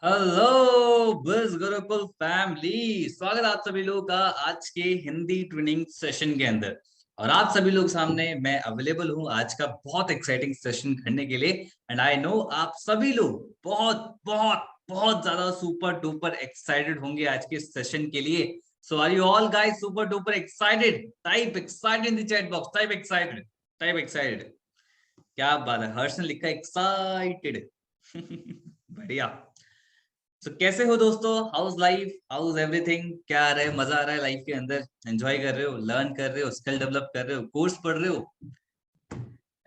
Hello बिज Gurukul family, स्वागत है आप सभी लोगों का आज के हिंदी ट्रेनिंग सेशन के अंदर। और आप सभी लोग सामने मैं अवेलेबल हूं आज का बहुत एक्साइटिंग सेशन करने के लिए। एंड आई नो आप सभी लोग बहुत बहुत बहुत ज्यादा सुपर डुपर एक्साइटेड होंगे आज के सेशन के लिए। So are you all guys super duper excited? Type excited in the chat box, type excited, type excited. क्या बात है, हर्ष ने लिखा एक्साइटेड। बढ़िया। तो कैसे हो दोस्तों? House life, house everything? क्या आ रहा है, मजा आ रहा है लाइफ के अंदर? एंजॉय कर रहे हो, लर्न कर रहे हो, स्किल डेवलप कर रहे हो, कोर्स पढ़ रहे हो?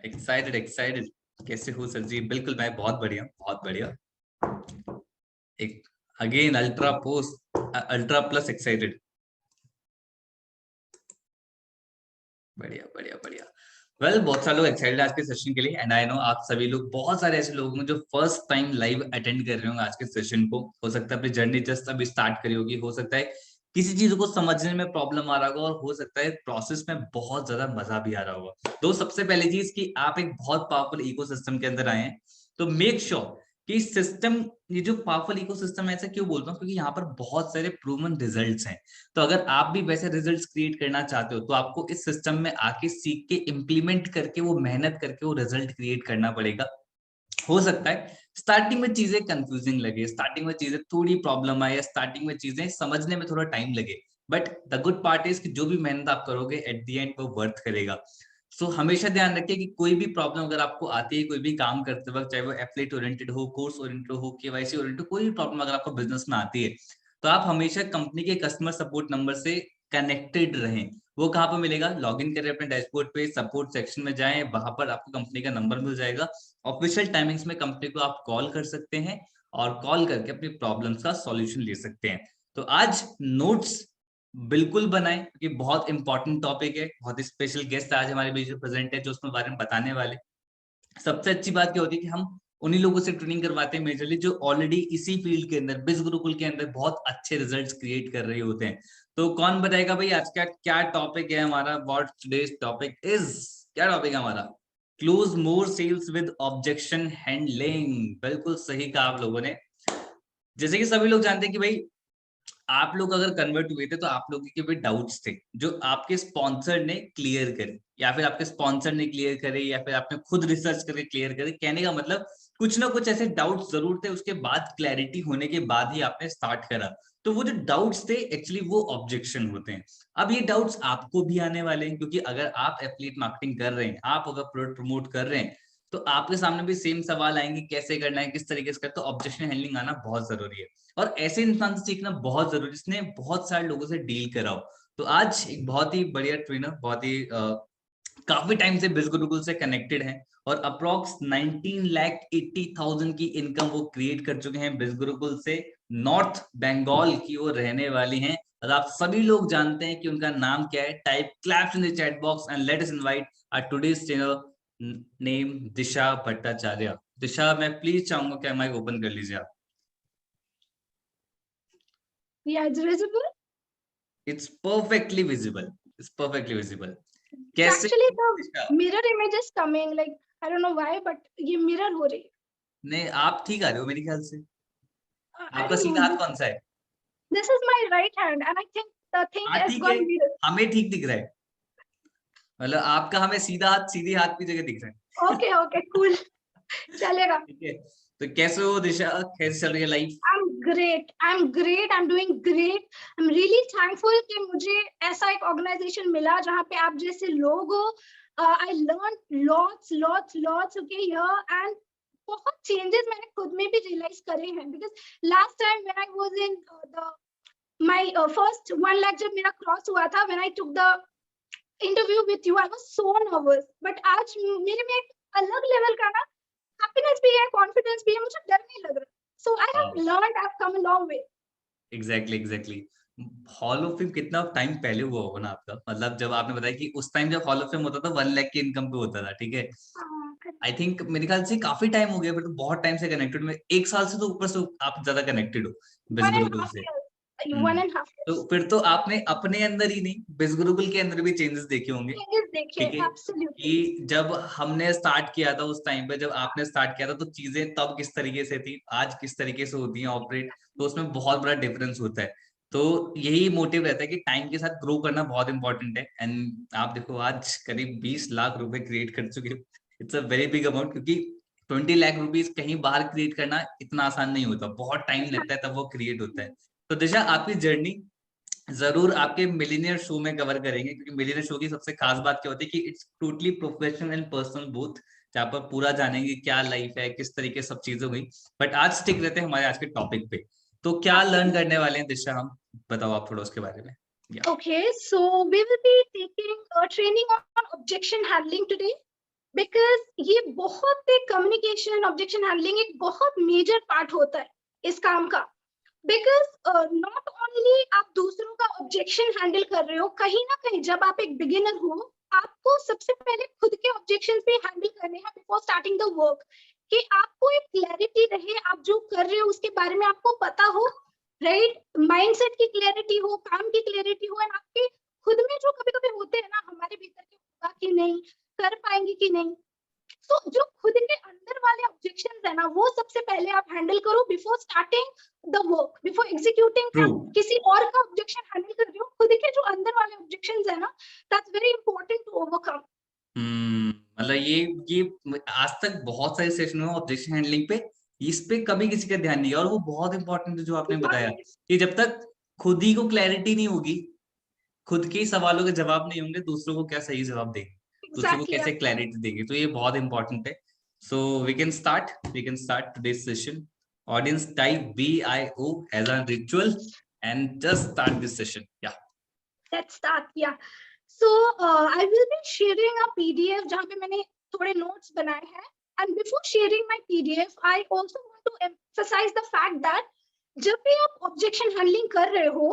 Excited excited. कैसे हो सर जी? बिल्कुल मैं बहुत बढ़िया, बहुत बढ़िया। एक again ultra post, ultra plus excited. बढ़िया बढ़िया बढ़िया। वेल बहुत सारे लोग एक्साइटेड आज के सेशन के लिए। एंड आई नो आप सभी लोग, बहुत सारे ऐसे लोग होंगे जो फर्स्ट टाइम लाइव अटेंड कर रहे होंगे आज के सेशन को। हो सकता है अपनी जर्नी जस्ट अभी स्टार्ट करी होगी, हो सकता है किसी चीज को समझने में प्रॉब्लम आ रहा होगा, और हो सकता है प्रोसेस में बहुत ज्यादा मजा भी आ रहा होगा। तो सबसे पहली चीज कि आप एक बहुत पावरफुल इकोसिस्टम के अंदर आए हैं, तो मेक श्योर कि सिस्टम, ये जो पावरफुल इकोसिस्टम है, ऐसा क्यों बोलता हूँ क्योंकि यहाँ पर बहुत सारे प्रूवन रिजल्ट्स हैं। तो अगर आप भी वैसे रिजल्ट्स क्रिएट करना चाहते हो तो आपको इस सिस्टम में आके सीख के इम्प्लीमेंट करके वो मेहनत करके वो रिजल्ट क्रिएट करना पड़ेगा। हो सकता है स्टार्टिंग में चीजें कंफ्यूजिंग लगे, स्टार्टिंग में चीजें थोड़ी प्रॉब्लम आए, या स्टार्टिंग में चीजें समझने में थोड़ा टाइम लगे, but the good part is कि जो भी मेहनत आप करोगे एट द एंड वो वर्थ करेगा। सो हमेशा ध्यान रखिए कि कोई भी प्रॉब्लम अगर आपको आती है कोई भी काम करते वक्त, चाहे वो एफिलिएट ओरिएंटेड हो, कोर्स ओरिएंटेड हो, केवाईसी ओरिएंटेड, कोई भी प्रॉब्लम अगर आपको बिजनेस में आती है, तो आप हमेशा कंपनी के कस्टमर सपोर्ट नंबर से कनेक्टेड रहें। वो कहाँ पर मिलेगा? लॉग इन करें अपने डैशबोर्ड पे, सपोर्ट सेक्शन में जाएं, वहां पर आपको कंपनी का नंबर मिल जाएगा। ऑफिशियल टाइमिंग्स में कंपनी को आप कॉल कर सकते हैं, और कॉल करके अपनी प्रॉब्लम्स का सॉल्यूशन ले सकते हैं। तो आज नोट्स बिल्कुल बनाएं क्योंकि बहुत इंपॉर्टेंट टॉपिक है। बहुत ही स्पेशल गेस्ट आज हमारे बीच में प्रेजेंट है जो उसमें बारे में बताने वाले। सबसे अच्छी बात क्या होती है कि हम उन्हीं लोगों से ट्रेनिंग करवाते हैं मेजरली जो ऑलरेडी इसी फील्ड के अंदर, बिज गुरुकुल के अंदर बहुत अच्छे रिजल्ट्स क्रिएट कर रहे होते हैं। तो कौन बताएगा भाई आज का क्या टॉपिक है हमारा? What today's topic is? क्या टॉपिक है हमारा? Close more sales with objection handling. बिल्कुल सही कहा आप लोगों ने। जैसे कि सभी लोग जानते हैं कि भाई आप लोग अगर कन्वर्ट हुए थे तो आप लोगों के भी डाउट्स थे जो आपके स्पॉन्सर ने क्लियर करे, या फिर आपके स्पॉन्सर ने क्लियर करे, या फिर आपने खुद रिसर्च करके क्लियर करे। कहने का मतलब कुछ ना कुछ ऐसे डाउट्स जरूर थे, उसके बाद क्लैरिटी होने के बाद ही आपने स्टार्ट करा। तो वो जो डाउट्स थे एक्चुअली वो ऑब्जेक्शन होते हैं। अब ये डाउट्स आपको भी आने वाले हैं क्योंकि अगर आप एफिलिएट मार्केटिंग कर रहे हैं, आप अगर प्रोडक्ट प्रमोट कर रहे हैं, तो आपके सामने भी सेम सवाल आएंगे, कैसे करना है, किस तरीके से करना है। तो ऑब्जेक्शन हैंडलिंग आना बहुत जरूरी है, और ऐसे इंसान से सीखना बहुत जरूरी जिसने बहुत सारे लोगों से डील करा हो। तो आज एक बहुत ही बढ़िया ट्रेनर, बहुत ही काफी टाइम से बिज गुरुकुल से कनेक्टेड है, और अप्रोक्स 19,80,000 की इनकम वो क्रिएट कर चुके हैं बिज गुरुकुल से। नॉर्थ बंगाल की वो रहने वाली हैं, और आप सभी लोग जानते हैं कि उनका नाम क्या है। Type claps in the chat box and let us invite our today's trainer name Disha Bhattacharya. Disha, मैं प्लीज चाहूंगा कि माइक ओपन कर लीजिए आप। Yeah, it's visible. It's perfectly visible, it's perfectly visible. It's कैसे actually Disha? the mirror image is coming. Like I don't know why, but ये mirror हो रही है. नहीं, आप ठीक आ रहे हो मेरे ख्याल से। I आपका don't सीधा know. हाथ कौन सा है? This is my right hand, and I think the thing हाँ has ठीक है, gone mirror. हमें ठीक दिख रहा है। मतलब आपका हमें सीधा हाथ सीधे हाथ की जगह दिख रहा Okay, okay, cool. है। चलेगा. ठीक है। तो कैसे हो दिशा, कैसे चल रही है life? I'm great. I'm great. I'm doing great. I'm really thankful कि मुझे ऐसा एक organization मिला जहाँ पे आप जैसे लोग हो. I learned lots okay here, and बहुत changes मैंने खुद में भी realize करे हैं, because last time when I was in my first 1 lakh जब मेरा cross हुआ था, when I took the interview with you, I was so nervous. But आज मेरे में एक अलग level का ना happiness भी है, confidence भी है, मुझे डर नहीं लग रहा. So I have learned, I've come a long way. Exactly exactly. Hall of fame कितना टाइम पहले हुआ होगा ना आपका? मतलब जब आपने बताया कि उस टाइम जब हॉल ऑफ फेम होता था 1 लाख की इनकम पे होता था, ठीक है। correct. आई थिंक मेरे ख्याल से काफी टाइम हो गया, बट बहुत टाइम से कनेक्टेड में, 1 साल से तो ऊपर से आप ज्यादा कनेक्टेड हो बिज One and a Gurukul half से। years. 1.5 तो years. फिर तो आपने अपने अंदर ही नहीं, बिज गुरुकुल के अंदर भी चेंजेस देखे होंगे। Changes देखे, ठीक है, absolutely. कि जब हमने स्टार्ट किया था उस टाइम पे, जब आपने स्टार्ट किया था तो चीजें तब किस तरीके से थी, आज किस तरीके से होती हैं ऑपरेट, तो उसमें बहुत बड़ा डिफरेंस होता है। तो यही मोटिव रहता है कि टाइम के साथ ग्रो करना बहुत इंपॉर्टेंट है। एंड आप देखो आज करीब 20 लाख रुपए क्रिएट कर चुके हो, it's a very big amount, क्योंकि 20 लाख रुपीज कहीं बाहर क्रिएट करना इतना आसान नहीं होता, बहुत टाइम लगता है तब वो क्रिएट होता है। तो दिशा, आपकी जर्नी जरूर आपके मिलीनियर शो में कवर करेंगे, क्योंकि मिलीनियर शो की सबसे खास बात क्या होती है कि it's totally professional and personal both, जहाँ पर पूरा जानेंगे क्या लाइफ है, किस तरीके सब चीजें हुई। बट आज स्टिक रहते हैं हमारे आज के टॉपिक पे। तो क्या लर्न करने वाले हैं दिशा हम, बताओ आप थोड़ा उसके बारे में। Okay, so we will be taking a training on objection handling today, because ये बहुत एक communication objection handling एक बहुत major part होता है इस काम का। Because not only आप दूसरों का objection handle कर रहे हो, कहीं ना कहीं जब आप एक beginner हो, आपको सबसे पहले खुद के objections भी handle करने हैं before starting the work, कि आपको एक clarity रहे, आप जो कर रहे हो उसके बारे में आपको पता हो, राइट, माइंडसेट की क्लैरिटी हो, काम की क्लैरिटी हो, एंड आपके खुद में जो कभी कभी होते हैं ना हमारे भीतर के, होगा कि नहीं, कर पाएंगे कि नहीं, तो जो खुद के अंदर वाले ऑब्जेक्शंस है ना, वो सबसे पहले आप हैंडल करो before starting the work, before executing. True, किसी और का ऑब्जेक्शन हैंडल कर रहे हो, खुद के जो अंदर वाले ऑब्जेक्शंस है ना, that's very important to overcome. मतलब ये आज तक बहुत सारे सेशन हुए ऑब्जेक्शन हैंडलिंग पे, इस पे कभी किसी का ध्यान नहीं है, और वो बहुत इंपॉर्टेंट है जो आपने बताया, कि जब तक खुद ही को क्लैरिटी नहीं होगी, खुद के ही सवालों के जवाब नहीं होंगे, दूसरों को क्या सही जवाब देंगे, दूसरों को एग्जैक्टली। कैसे क्लैरिटी देंगे, तो ये बहुत इंपॉर्टेंट है। So we can start today's session. Audience type BIO as a ritual and just start this session. या Let's start. Yeah. So I will be sharing a PDF जहाँ पे मैंने थोड़े notes बनाए हैं. And before sharing my PDF, I also want to emphasize the fact that जब भी आप objection handling कर रहे हो,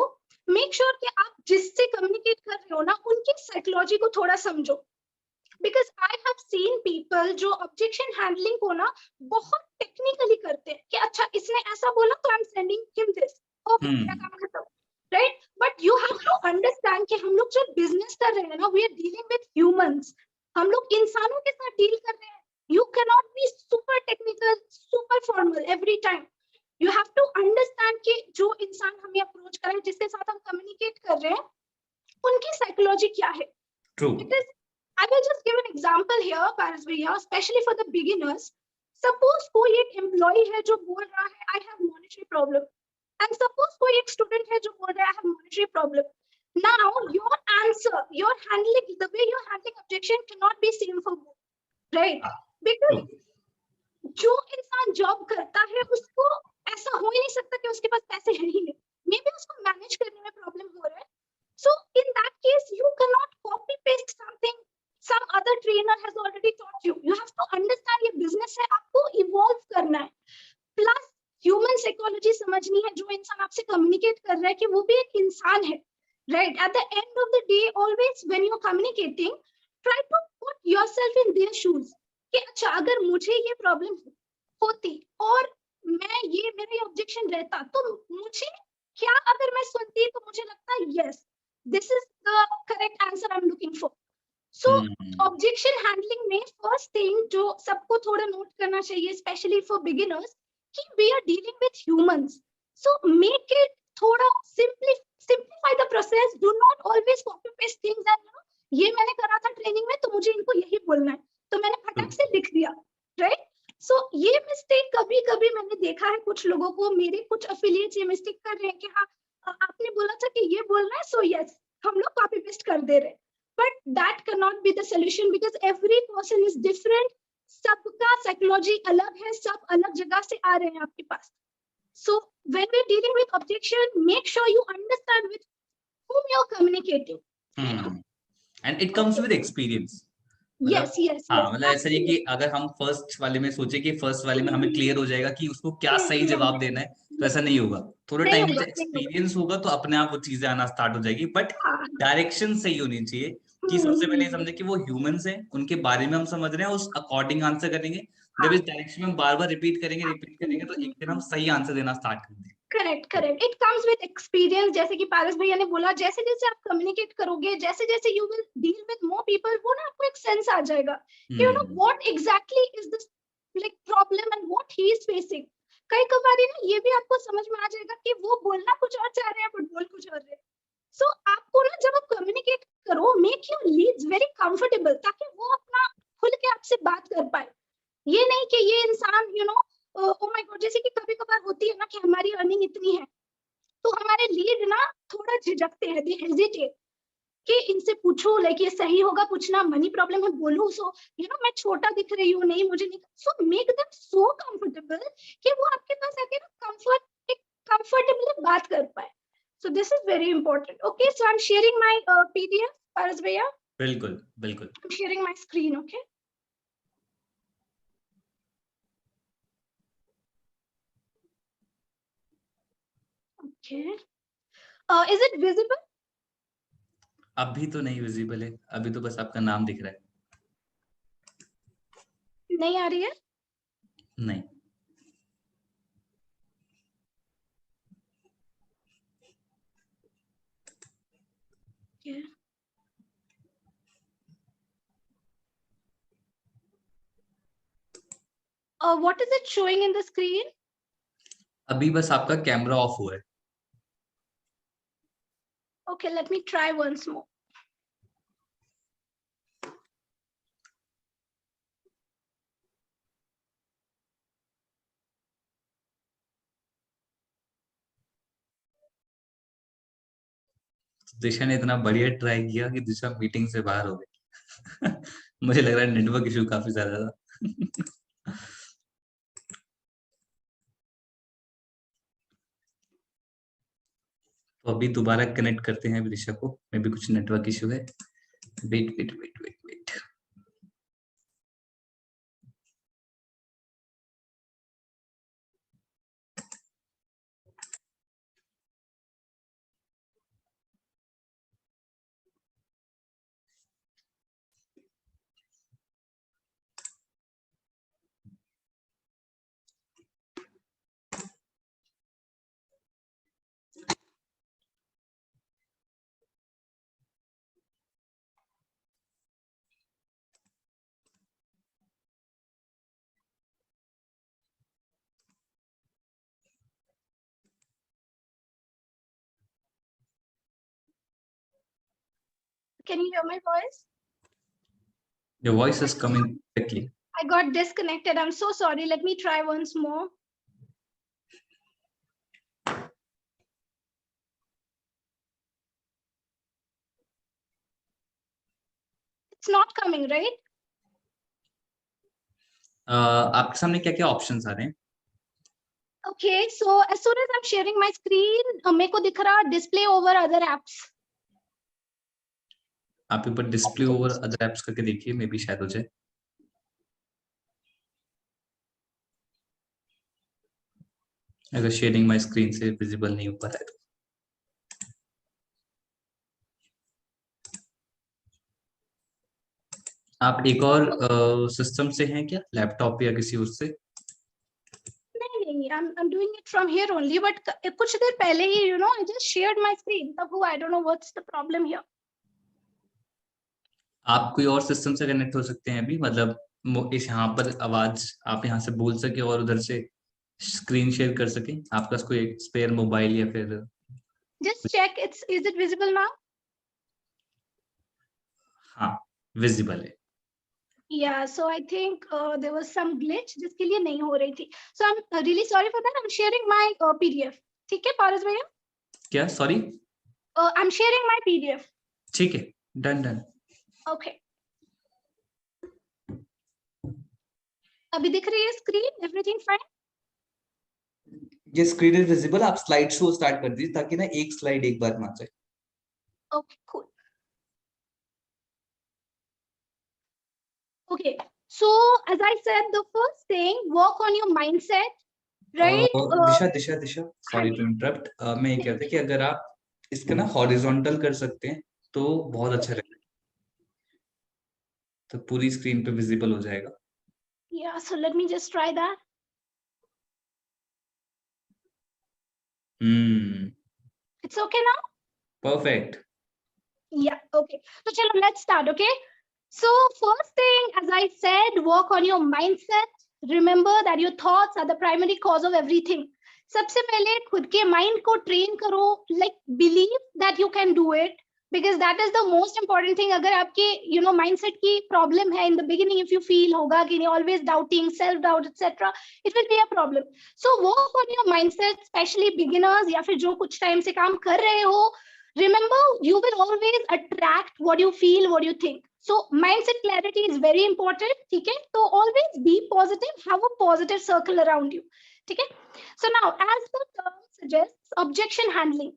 make sure कि आप जिससे communicate कर रहे हो ना, उनकी psychology को थोड़ा समझो. Because I have seen people जो objection handling को ना बहुत technically करते हैं, कि अच्छा इसने ऐसा बोला तो I'm sending him this. Okay, मेरा काम खत्म. Right? But you have to understand कि हम लोग जब business कर रहे हैं ना, we are dealing with humans. हम लोग इंसानों के साथ deal कर रहे हैं. You cannot be super technical, super formal every time. You have to understand कि जो इंसान हमें approach कर रहे हैं, जिसके साथ हम communicate कर रहे हैं, उनकी psychology क्या है? True, Because I will just give an example here, Paras भैया, especially for the beginners. Suppose कोई एक employee है जो बोल रहा है, I have monetary problem. And suppose कोई एक student है जो बोल रहा है, I have monetary problem. Now your answer, your handling, the way you're handling objection cannot be same for both, right? Because जो इंसान जॉब करता है उसको ऐसा हो ही नहीं सकता कि उसके पास पैसे है ही नहीं, मे बी उसको मैनेज करने में प्रॉब्लम हो रहा है. So in that case, you cannot copy paste something some other trainer has already taught you. You have to understand ये business है, आपको evolve करना है. Plus human psychology समझनी है, जो इंसान आपसे communicate कर रहा है कि वो भी एक इंसान है, right? At the end of the day, always when you're communicating, try to put yourself in their shoes. कि अच्छा अगर मुझे ये प्रॉब्लम होती और मैं ये मेरा ये ऑब्जेक्शन रहता, तो मुझे क्या अगर मैं सुनती तो मुझे लगता yes, this is the correct answer I am looking for. So objection handling में फर्स्ट थिंग जो सबको थोड़ा नोट करना चाहिए, स्पेशली फॉर बिगिनर्स, कि we are dealing with humans. So make it थोड़ा simplify the process. Do not always copy paste things and you know, ये मैंने करा था ट्रेनिंग में तो मुझे इनको यही बोलना है, तो मैंने फटाक से लिख दिया, राइट? सो ये मिस्टेक कभी कभी मैंने देखा है कुछ लोगों को, मेरे कुछ एफिलिएट्स ये मिस्टेक कर रहे हैं कि हाँ आपने बोला था कि ये बोलना है, सो यस हम लोग कॉपी पेस्ट कर दे रहे हैं. But that can not be the solution, because every person is different. सबका साइकोलॉजी अलग है, सब अलग जगह से आ रहे हैं आपके पास. So when we are dealing with objection, make sure you understand with whom you are communicating. And it comes with experience. Yes, yes, हाँ, yes. मतलब ऐसा नहीं कि अगर हम फर्स्ट वाले में सोचे कि फर्स्ट वाले में हमें क्लियर हो जाएगा कि उसको क्या सही जवाब देना है, तो ऐसा नहीं होगा. थोड़ा नहीं टाइम होगा, से नहीं होगा. एक्सपीरियंस होगा तो अपने आप वो चीजें आना स्टार्ट हो जाएगी. बट हाँ, डायरेक्शन सही होनी चाहिए, कि सबसे पहले ये समझे कि वो ह्यूमंस हैं, उनके बारे में हम समझ रहे हैं, उस अकॉर्डिंग आंसर करेंगे. जब इस डायरेक्शन में बार बार रिपीट करेंगे तो एक दिन हम सही आंसर देना स्टार्ट कर देंगे. Correct correct, it comes with experience. जैसे कि पारस भैया ने बोला, जैसे जैसे आप कम्युनिकेट करोगे, जैसे जैसे you will deal with more people, वो ना आपको एक सेंस आ जाएगा कि you know what exactly is this like problem and what he is facing. कई कबार ना ये भी आपको समझ में आ जाएगा कि वो बोलना कुछ और चाह रहे हैं बट बोल कुछ और रहे हैं। सो आपको ना जब आप कम्युनिकेट करो, make your leads very comfortable, ताकि वो अपना खुल के आपसे बात कर पाए। ये नहीं कि ये इंसान you know oh my God, जैसे कि कभी कभार होती है ना कि हमारी अर्निंग इतनी है तो हमारे लीड ना थोड़ा झिझकते हैं, दे हेजिटेट कि इनसे पूछो, लाइक ये सही होगा पूछना, मनी प्रॉब्लम है बोलूं, सो यू नो मैं छोटा दिख रही हूँ, नहीं मुझे नहीं। So make them so comfortable कि वो आपके पास आके ना कंफर्ट एक कंफर्टेबली बात कर पाए। So this is very important. Okay, so I am sharing my PDF, Paras भैया। बिल्कुल बिल्कुल। I am sharing my screen. Okay okay, is it visible? अभी तो नहीं विजिबल है, अभी तो बस आपका नाम दिख रहा है। नहीं आ रही है? नहीं। Okay. What is it showing in the screen? अभी बस आपका कैमरा ऑफ हुआ है। Okay, let me try once more. दिशा ने इतना बढ़िया ट्राई किया कि दिशा मीटिंग से बाहर हो गई। मुझे लग रहा है नेटवर्क इशू काफी ज्यादा था। तो अभी दोबारा कनेक्ट करते हैं दिशा को, मे भी कुछ नेटवर्क इशू है। Wait wait wait wait wait. Can you hear my voice? Your voice is coming quickly. I got disconnected. I'm so sorry. Let me try once more. It's not coming, right? आपके सामने क्या क्या options आ रहे हैं? Okay, so as soon as I'm sharing my screen, मेरे को दिख रहा display over other apps. आप ऊपर डिस्प्ले ओवर अदर एप्स करके देखिए, मे बी शायद हो जाए। अगर शेयरिंग माय स्क्रीन से विजिबल नहीं हो पा रहा है तो आप एक और सिस्टम से हैं क्या, लैपटॉप या किसी उससे? नहीं, I'm doing it from here only. But कुछ देर पहले ही, you know, I just shared my screen. तब हुआ, I don't know what's the problem here. आप कोई और सिस्टम से कनेक्ट हो सकते हैं अभी, मतलब इस यहाँ पर आवाज आप यहाँ से बोल सके और उधर से स्क्रीन शेयर कर सके। आपका कोई स्पेयर मोबाइल या फिर? Just check. Is it visible now? हाँ, विजिबल है। Yeah, so I think there was some glitch जिसके लिए नहीं हो रही थी. So I'm really sorry for that. I'm sharing my PDF. ठीक है पारस भैया? क्या? Sorry? I'm sharing my PDF. ठीक है, डन डन। Okay. अभी दिख रही है स्क्रीन? Everything fine? ये स्क्रीन इज विजिबल। आप स्लाइड शो स्टार्ट कर दीजिए ताकि ना एक स्लाइड एक बार में आ जाए। Okay, cool. Okay, so as I said, the first thing, work on your mindset, right? Disha Disha Disha, sorry to interrupt. मैं ये कहता कि अगर आप इसका ना हॉरिजॉन्टल कर सकते हैं तो बहुत अच्छा रहेगा, तो पूरी स्क्रीन पे विजिबल हो जाएगा। Yeah, so let me just try that. It's okay now? Perfect. Yeah, okay. So chalo, let's start, okay? So first thing, as I said, work on your mindset. Remember that your thoughts are the primary cause of everything. सबसे पहले खुद के mind को train करो, like believe that you can do it, because that is the most important thing. अगर आपके mindset की problem है in the beginning, if you feel होगा कि always doubting, self doubt, etc., it will be a problem. So work on your mindset, especially beginners या फिर जो कुछ time से काम कर रहे हो. Remember, you will always attract what you feel, what you think. So mindset clarity is very important. Okay, so always be positive, have a positive circle around you. Okay, so now as the term suggests, objection handling.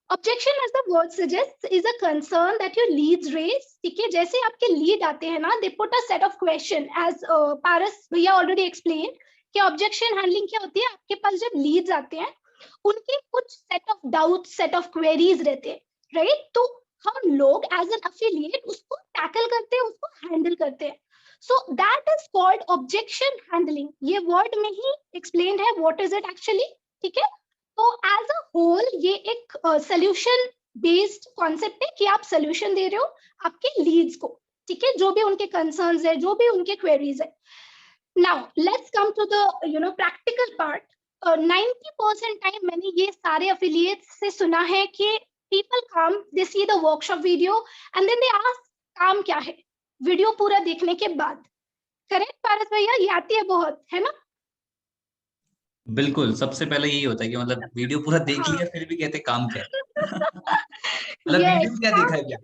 Objection, as the word suggests, is a concern that your leads raise. ठीक है, जैसे आपके lead आते हैं ना, they put a set of question, as Paras भैया already explained कि objection handling क्या होती है. आपके पास जब leads आते हैं, उनके कुछ set of doubts, set of queries रहते हैं, right? तो हम लोग as an affiliate उसको tackle करते हैं, उसको handle करते हैं. So that is called objection handling. ये word में ही explained है what is it actually. ठीक है, तो एज अ होल ये एक सोल्यूशन बेस्ड कॉन्सेप्ट है कि आप सोल्यूशन दे रहे हो आपके लीड्स को. ठीक है, जो भी उनके कंसर्न्स है, जो भी उनके क्वेरीज है. Now let's come to the practical part. 90% time मैंने ये सारे एफिलिएट्स से सुना है कि people come, they see the workshop video and then they ask काम क्या है, वीडियो पूरा देखने के बाद. करेक्ट पारस भैया, ये आती है बहुत, है ना? बिल्कुल, सबसे पहले यही होता है कि मतलब वीडियो पूरा देख लिया फिर भी कहते काम क्या है। मतलब वीडियो yes, क्या देखा है क्या?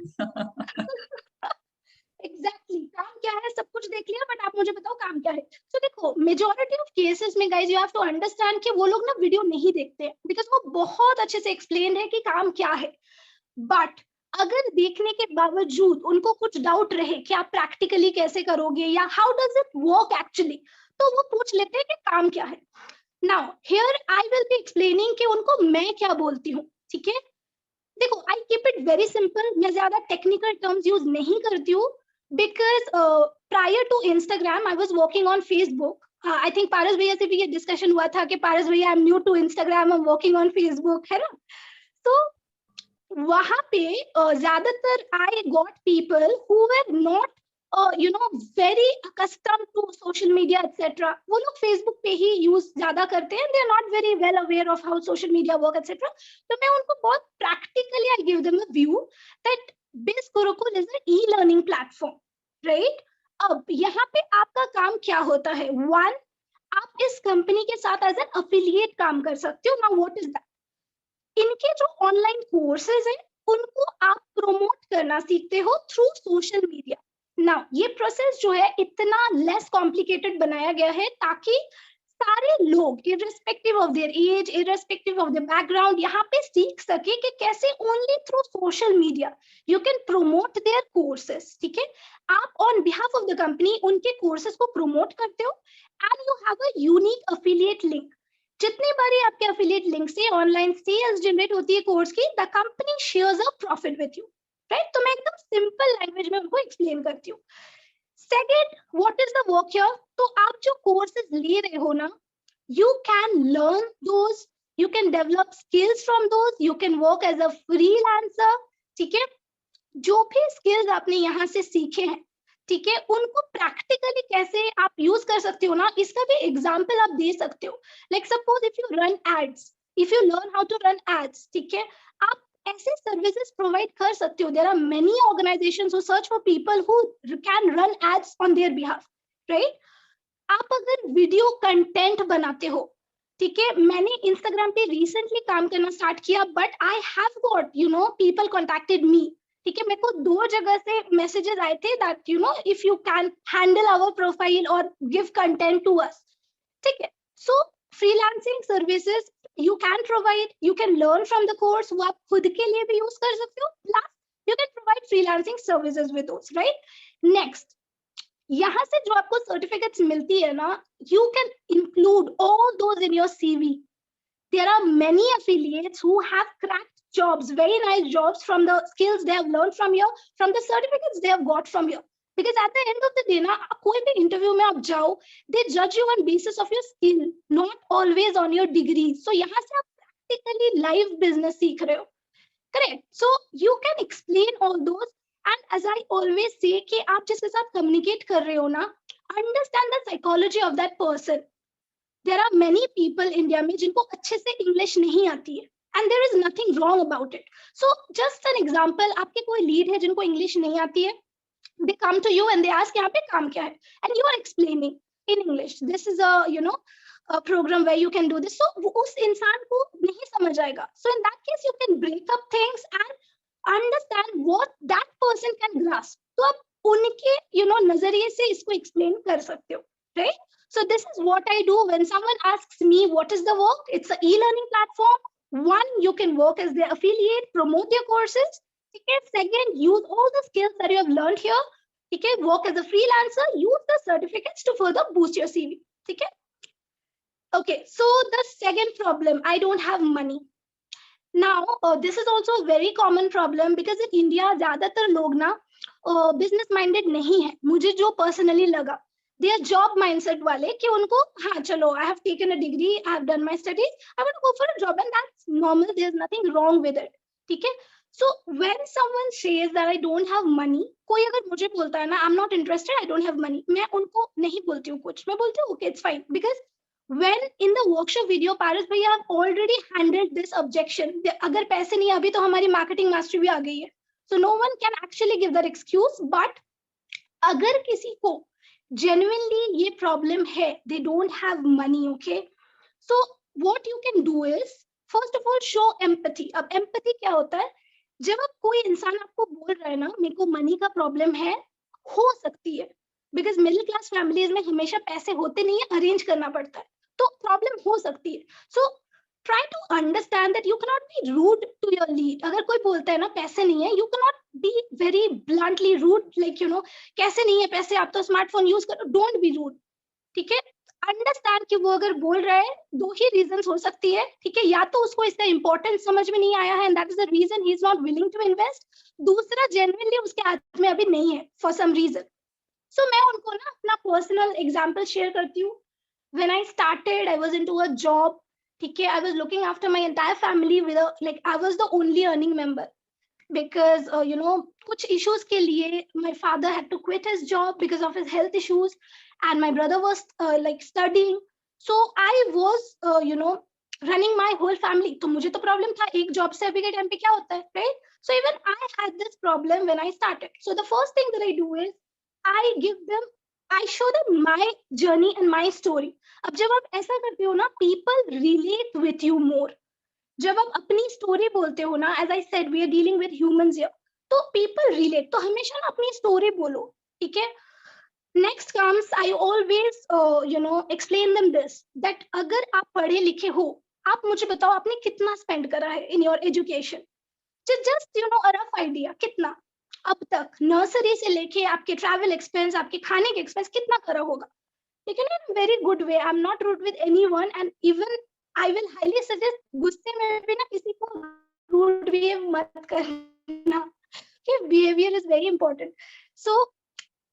एग्जैक्टली काम क्या है सब कुछ देख लिया, बट आप मुझे बताओ काम क्या है. तो देखो, मेजॉरिटी ऑफ केसेस में guys you have to understand कि वो लोग ना वीडियो नहीं देखते हैं बिकॉज वो बहुत अच्छे से एक्सप्लेन है कि काम क्या है. बट अगर देखने के बावजूद उनको कुछ डाउट रहे कि आप प्रैक्टिकली कैसे करोगे या how does it work actually, तो वो पूछ लेते हैं कि काम क्या है. Now here I will be explaining कि उनको मैं क्या बोलती हूँ. ठीक है, देखो I keep it very simple, मैं ज्यादा टेक्निकल टर्म्स यूज नहीं करती हूँ because prior to Instagram I was working on Facebook. I think Paras भैया से भी ये डिस्कशन हुआ था कि पारस भैया I am new to Instagram, I am working on Facebook, है ना? तो वहां पे ज्यादातर I got people who were not very accustomed to social media etc. वो लोग फेसबुक पे ही यूज ज्यादा करते हैं, they are not very well aware of how social media work etc. तो मैं उनको बहुत practically I give them a view that Biz Gurukul is an e-learning platform, right? अब यहाँ पे आपका काम क्या होता है? One, आप इस कंपनी के साथ एज एन अफिलिएट काम कर सकते हो. Now what is that? इनके जो ऑनलाइन कोर्सेज हैं उनको आप प्रोमोट करना सीखते हो थ्रू सोशल मीडिया. नाउ ये प्रोसेस जो है इतना लेस कॉम्प्लिकेटेड बनाया गया है ताकि सारे लोग irrespective of their age, irrespective of their background यहाँ पे सीख सके कि कैसे only through social media you can promote their courses. ठीक है, आप on behalf of the company उनके कोर्सेस को प्रोमोट करते हो and you have a unique affiliate link. जितनी बारी आपके अफिलिएट लिंक से ऑनलाइन सेल्स जनरेट होती है कोर्स की, the company shares a profit with you, right? तो मैं एकदम सिंपल लैंग्वेज में उनको एक्सप्लेन करती हूँ. Second, what is the work here? तो आप जो कोर्सेज ले रहे हो ना, you can learn those, you can develop skills from those, you can work as a freelancer. ठीक है, जो भी स्किल्स आपने यहाँ से सीखे हैं, ठीक है, उनको प्रैक्टिकली कैसे आप यूज कर सकते हो ना, इसका भी एग्जांपल आप दे सकते हो. Like suppose if you run ads, if you learn how to run ads, ठीक है, आप ऐसे सर्विसेज प्रोवाइड कर सकते हो. There are many organisations who search for people who can run ads on their behalf, right? आप अगर video content बनाते हो, ठीक है, मैंने इंस्टाग्राम पे रिसेंटली काम करना स्टार्ट किया, but I have got people contacted me. ठीक है, मेरे को 2 जगह से मैसेजेस आए थे that if you can handle our profile और गिव कंटेंट टू अस. ठीक है, so freelancing services you can provide, you can learn from the course, वो आप खुद के लिए भी यूज कर सकते हो, plus you can provide freelancing services with those, right? Next, यहाँ से जो आपको सर्टिफिकेट्स मिलती है ना, you can include all those in your CV. There are many affiliates who have cracked jobs, very nice jobs, from the skills they have learned from here, from the certificates they have got from here. Because at the end of the day ना, कोई भी interview में आप जाओ, they judge you on basis of your skill, not always on your degree. So यहाँ से आप practically live business सीख रहे हो, correct? So you can explain all those, and as I always say कि आप जिसके साथ कम्युनिकेट कर रहे हो ना, understand the psychology of that person. There are many people India में जिनको अच्छे से इंग्लिश नहीं आती है, and there is nothing wrong about it. So just an example, आपके कोई लीड है जिनको इंग्लिश नहीं आती है, they come to you and they ask यहाँ पे काम क्या है, and you are explaining in English, this is a a program where you can do this. So वो उस इंसान को नहीं समझ आएगा. So in that case you can break up things and understand what that person can grasp. तो आप उनके नजरिए से इसको explain कर सकते हो, right? So this is what I do when someone asks me what is the work. It's an e-learning platform. One, you can work as their affiliate, promote their courses. Okay. Second, use all the skills that you have learned here. Okay. Work as a freelancer. Use the certificates to further boost your CV. Okay. Okay. So the second problem, I don't have money. Now, this is also a very common problem because in India, ज़्यादातर लोग ना business minded नहीं है. मुझे जो personally लगा, they are job mindset वाले कि उनको हाँ चलो, I have taken a degree, I have done my studies, I want to go for a job, and that's normal. There's nothing wrong with it. ठीक है? So when someone says that I don't have money, कोई अगर मुझे बोलता है ना I'm not interested, I don't have money, मैं उनको नहीं बोलती हूँ कुछ. मैं बोलती हूँ okay, it's fine, because when in the workshop video, Paris भैया have already handled this objection. अगर पैसे नहीं अभी तो हमारी marketing mastery भी आ गई है. So no one can actually give that excuse. But अगर किसी को genuinely ये problem है, they don't have money, okay? So what you can do is, first of all, show empathy. अब empathy क्या होता है? जब आप कोई इंसान आपको बोल रहा है ना मेरे को मनी का प्रॉब्लम है, हो सकती है, बिकॉज मिडिल क्लास फैमिलीज में हमेशा पैसे होते नहीं है, अरेंज करना पड़ता है, तो प्रॉब्लम हो सकती है. So try to understand that you can not be rude to your lead. अगर कोई बोलता है ना पैसे नहीं है, you can not be very bluntly rude, like कैसे नहीं है पैसे, आप तो स्मार्टफोन यूज करो. Don't be rude. ठीक है? अंडरस्टैंड कि वो अगर बोल रहा है, दो ही रीजंस हो सकती है. ठीक है? या तो उसको इसका इंपॉर्टेंस समझ में नहीं आया है and that is the reason he is not willing to invest. दूसरा, जेन्युइनली उसके हाथ में अभी नहीं है फॉर सम रीजन. सो मैं उनको ना अपना पर्सनल एग्जांपल शेयर करती हूँ. When I started, I was into a job. ठीक है? I was looking after my entire family with like I was the only earning member, because कुछ issues के लिए my father had to quit his job because of his health issues, and my brother was like studying. So I was running my whole family. तो मुझे तो problem था, एक job से अभी के time पे क्या होता है, right? So even I had this problem when I started. So the first thing that I do is I show them my journey and my story. अब जब आप ऐसा करते हो ना, people relate with you more. जब आप अपनी स्टोरी बोलते हो ना, as I said we are dealing with humans here, तो पीपल रिलेट. तो हमेशा ना अपनी स्टोरी बोलो. ठीक है? Next comes, I always explain them this, that अगर आप पढ़े लिखे हो, आप मुझे बताओ आपने कितना स्पेंड करा है in your education. Just a rough idea, कितना अब तक नर्सरी से लेके आपके ट्रैवल एक्सपेंस, आपके खाने के एक्सपेंस कितना करा होगा. ठीक है ना? Very good way. I am not rude with anyone, and even I will highly suggest गुस्से में भी ना किसी को rude behave मत करना. कि behavior is very important. So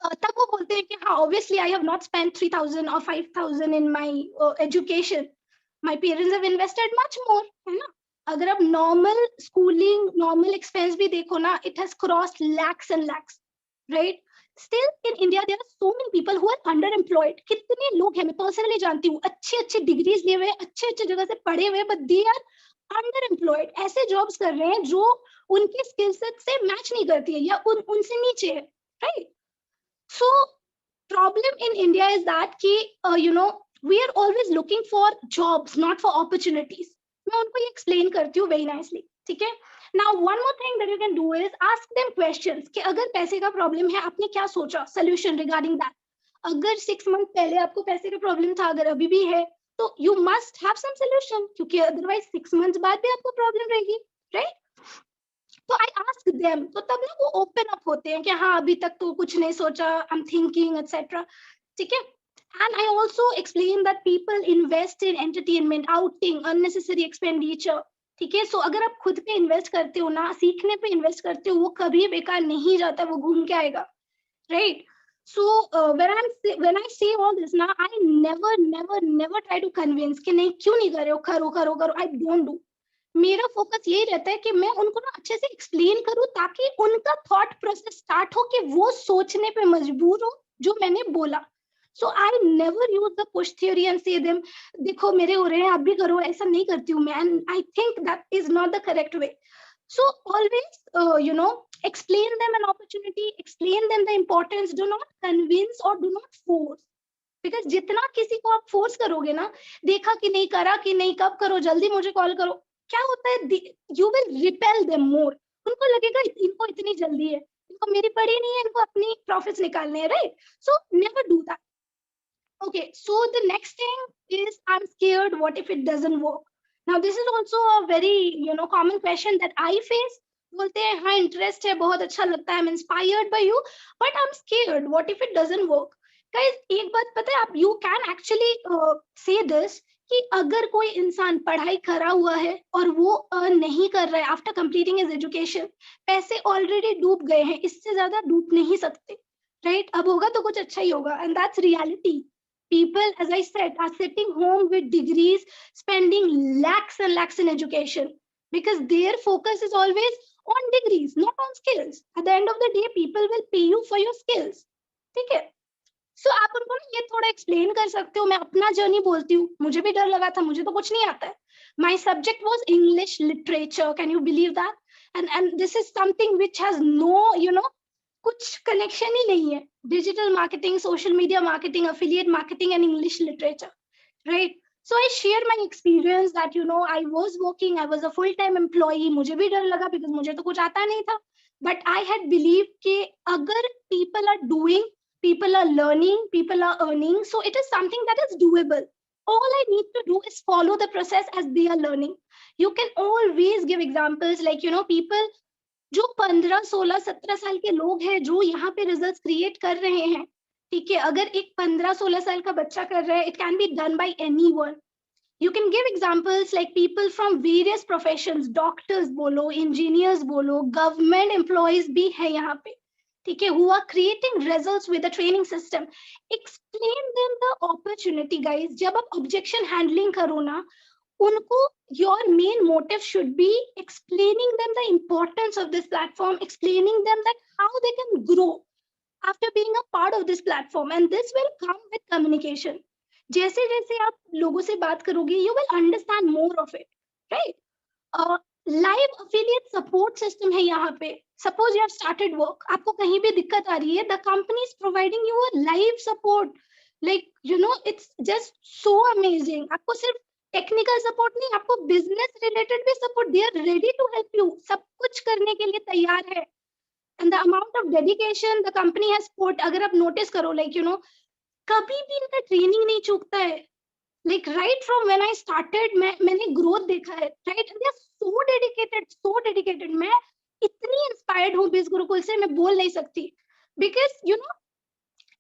तब वो बोलते हैं कि हाँ, obviously I have not spent 3,000 or 5,000 in my education. My parents have invested much more. है ना? अगर आप normal schooling, normal expense भी देखो ना, it has crossed lakhs and lakhs, right? Still in India there are so many people who are underemployed. कितने लोग हैं, मैं पर्सनली जानती हूँ, अच्छे डिग्रीज लिए हुए, अच्छे जगह से पढ़े हुए, but they are underemployed. ऐसे जॉब्स कर रहे हैं जो उनके स्किल सेट से मैच नहीं करती है या उनसे नीचे है, right? So problem in India is that कि we are always looking for jobs, not for opportunities. मैं उनको ये explain करती हूँ very nicely. ठीक है? Now one more thing that you can do is ask them questions कि अगर पैसे का प्रॉब्लम है, आपने क्या सोचा solution regarding that. अगर 6 month पहले आपको पैसे का प्रॉब्लम था, अगर अभी भी है, तो you must have some solution, क्योंकि otherwise 6 months बाद भी आपको प्रॉब्लम रहेगी, right? तो I ask them, तो तब ना वो open up होते हैं कि हाँ अभी तक तो कुछ नहीं सोचा, I'm thinking etc. ठीक है? And I also explain that people invest in entertainment, outing, unnecessary expenditure. ठीक है? सो अगर आप खुद पे इन्वेस्ट करते हो ना, सीखने पे इन्वेस्ट करते हो, वो कभी बेकार नहीं जाता, वो घूम के आएगा, right? So when I say all this ना, I never try to convince कि नहीं, क्यों नहीं कर रहे हो, करो. I don't do. मेरा फोकस यही रहता है कि मैं उनको ना अच्छे से एक्सप्लेन करूं ताकि उनका थॉट प्रोसेस स्टार्ट हो कि वो सोचने पे मजबूर हो जो मैंने बोला. So I never use the push theory and say them देखो मेरे हो रहे हैं आप भी करो, ऐसा नहीं करती हूँ मैं. And I think that is not the correct way. So always, explain them an opportunity, explain them the importance. Do not convince or do not force. Because जितना किसी को आप फोर्स करोगे ना, देखा कि नहीं, करा कि नहीं, कब करो, जल्दी मुझे कॉल करो, क्या होता है, you will repel them more. उनको लगेगा इनको इतनी जल्दी है, इनको मेरी पड़ी नहीं है, इनको अपनी प्रॉफिट्स निकालने हैं, right? So never do that. Okay, so the next thing is I'm scared. What if it doesn't work? Now, this is also a very common question that I face. बोलते हैं हाँ इंटरेस्ट है, बहुत अच्छा लगता है, I'm inspired by you, but I'm scared. What if it doesn't work? Guys, एक बात पता है, आप you can actually say this कि अगर कोई इंसान पढ़ाई करा हुआ है और वो अर्न नहीं कर रहा है आफ्टर कंप्लीटिंग हिज एजुकेशन, पैसे ऑलरेडी डूब गए हैं, इससे ज्यादा डूब नहीं सकते, राइट? अब होगा तो कुछ अच्छा ही होगा, and that's reality. People, as I said, are sitting home with degrees, spending lakhs and lakhs in education because their focus is always on degrees, not on skills. At the end of the day, people will pay you for your skills. ठीक है? So आप उनको ना ये थोड़ा explain कर सकते हो. मैं अपना जर्नी बोलती हूँ, मुझे भी डर लगा था, मुझे तो कुछ नहीं आता है. My subject was English literature. Can you believe that? And this is something which has no कुछ कनेक्शन ही नहीं है. Digital marketing, social media marketing, affiliate marketing and English literature, right? So I share my experience that I was working, I was a full time employee. मुझे भी डर लगा because मुझे तो कुछ आता नहीं था, but I had believed कि अगर people are doing, people are learning, people are earning, so it is something that is doable. All I need to do is follow the process as they are learning. You can always give examples like people जो 15, 16, 17 साल के लोग हैं जो यहाँ पे results create कर रहे हैं, ठीक है? अगर एक 15, 16 साल का बच्चा कर रहा है, it can be done by anyone. You can give examples like people from various professions, doctors बोलो, इंजीनियर्स बोलो, गवर्नमेंट एम्प्लॉयज भी है यहाँ पे, ठीक है, who are creating results with the training system. Explain them the opportunity. Guys, जब आप ऑब्जेक्शन हैंडलिंग करो ना, उनको your main motive should be explaining them the importance of this platform, explaining them that how they can grow after being a part of this platform, and this will come with communication. जैसे जैसे आप लोगों से बात करोगे, you will understand more of it, right? Live affiliate support system है यहाँ पे. Suppose you have started work, आपको कहीं भी दिक्कत आ रही है, the company is providing you a live support. Like it's just so amazing. आपको सिर्फ टेक्निकल सपोर्ट नहीं, आपको बिजनेस रिलेटेड भी support. They are ready to help you, सब कुछ करने के लिए तैयार है. And the amount of dedication the company has put, अगर आप नोटिस करो, लाइक कभी भी इनका ट्रेनिंग नहीं चूकता है. Like right from when I started, मैंने growth देखा है, right? And they are so dedicated. मैं इतनी inspired हूँ बिस गुरुकुल से, मैं बोल नहीं सकती. Because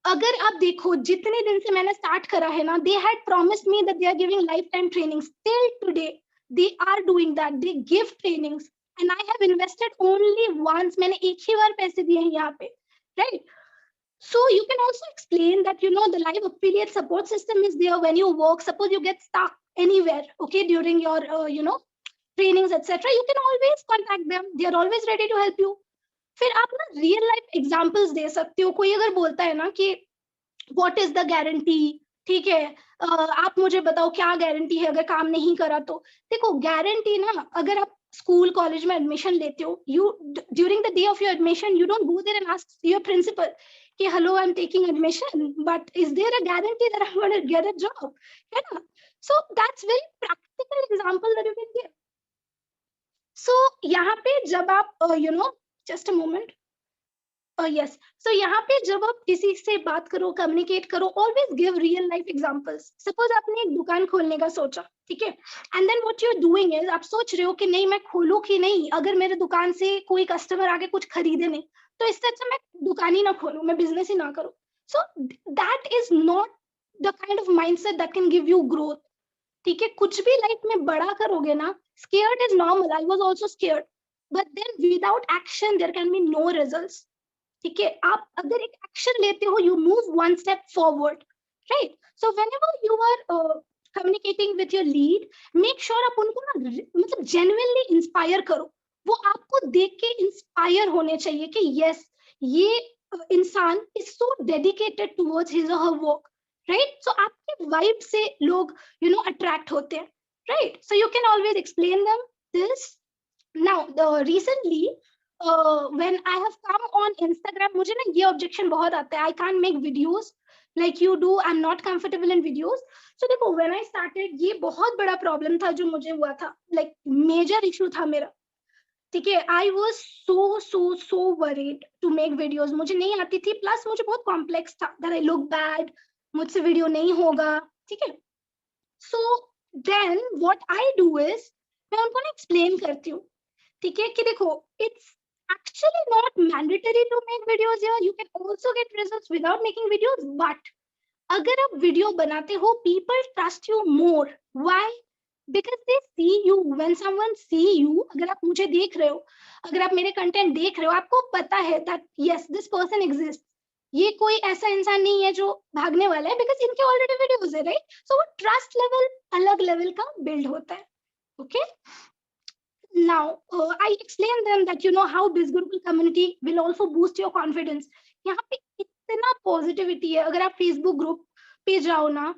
अगर आप देखो जितने दिन से मैंने start करा है ना, they had promised me that they are giving lifetime trainings. Till today, they are doing that. They give trainings, and I have invested only once. मैंने एक ही बार पैसे दिए हैं यहाँ पे, right? So you can also explain that the live affiliate support system is there when you work. Suppose you get stuck anywhere, okay, during your trainings etc. You can always contact them. They are always ready to help you. फिर आप ना real life examples दे सकते हो. कोई अगर बोलता है ना कि what is the guarantee, ठीक है, आप मुझे बताओ क्या गारंटी है अगर काम नहीं करा तो. देखो गारंटी ना, अगर आप स्कूल कॉलेज में एडमिशन लेते हो, you during the day of your admission you don't go there and ask your principal कि hello I am taking admission but is there a guarantee that I am gonna get a job, है ना? So that's very practical example that you can give. So यहाँ पे जब आप just a moment, yes, so यहाँ पे जब आप किसी से बात करो, कम्युनिकेट करो, always give real life examples. Suppose आपने एक दुकान खोलने का सोचा, ठीक है, and then what you are doing is, आप सोच रहे हो कि नहीं मैं खोलूं कि नहीं, अगर मेरे दुकान से कोई कस्टमर आके कुछ खरीदे नहीं तो इससे अच्छा मैं दुकान ही ना खोलूं, मैं बिजनेस ही ना करूं. So that is not the kind of mindset that can give you growth. ठीक है, कुछ भी लाइफ में बड़ा करोगे ना, scared is normal, I was also scared, but then without action there can be no results. ठीक है, आप अगर एक एक्शन लेते हो, you move one step forward, right? So whenever you are communicating with your lead, make sure आप उनको ना मतलब जेन्युइनली इंस्पायर करो, वो आपको देख के इंस्पायर होने चाहिए कि यस ये इंसान is so dedicated towards his और हर वर्क, राइट? सो आपके वाइब से लोग अट्रैक्ट होते हैं, right? So you can always explain them this. Now recently when I have come on Instagram, मुझे ना ये ऑब्जेक्शन बहुत आता है, I can't make videos like you do, I am not comfortable in videos. So देखो when I started, ये बहुत बड़ा प्रॉब्लम था जो मुझे हुआ था, लाइक मेजर इशू था मेरा, ठीक है? I was so worried to make videos, मुझे नहीं आती थी, प्लस मुझे बहुत कॉम्प्लेक्स था दैट आई लुक बैड, मुझसे वीडियो नहीं होगा, ठीक है? So then what I do is, मैं उनको ना एक्सप्लेन करती हूँ, ठीक है, कि देखो it's actually not mandatory to make videos here, you can also get results without making videos, but अगर आप वीडियो बनाते हो, people trust you more. Why? Because they see you. When someone see you, अगर आप मुझे देख रहे हो, अगर आप मेरे कंटेंट देख रहे हो, आपको पता है that yes this person exists, ये कोई ऐसा इंसान नहीं है जो भागने वाला है, because इनके ऑलरेडी वीडियोस है, राइट? सो वो ट्रस्ट लेवल अलग लेवल का बिल्ड होता है, okay? Now, I explain them that how Biz Gurukul community will also boost your confidence. यहाँ पे इतना पॉजिटिविटी है, अगर आप फेसबुक ग्रुप पे जाओ ना